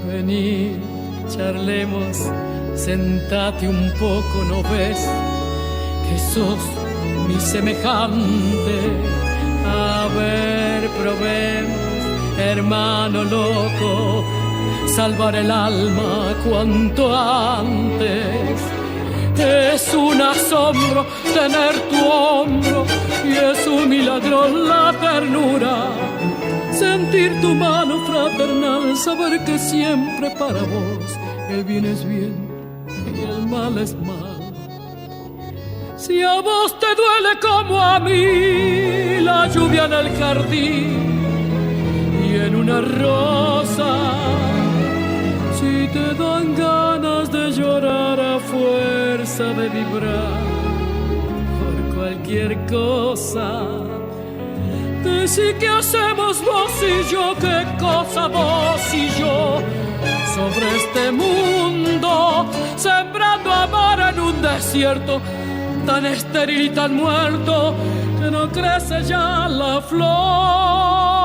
Vení, charlemos, sentate un poco, ¿no ves que sos mi semejante? A ver, probemos, hermano loco, salvar el alma cuanto antes. Es un asombro tener tu hombro y es un milagro la ternura. Sentir tu mano fraternal, saber que siempre para vos el bien es bien y el mal es mal. Si a vos te duele como a mí la lluvia en el jardín y en una rosa, si te dan ganas de llorar a fuerza de vibrar por cualquier cosa, Decí qué hacemos vos y yo, qué cosa vos y yo, sobre este mundo, sembrando amor en un desierto tan estéril y tan muerto que no crece ya la flor.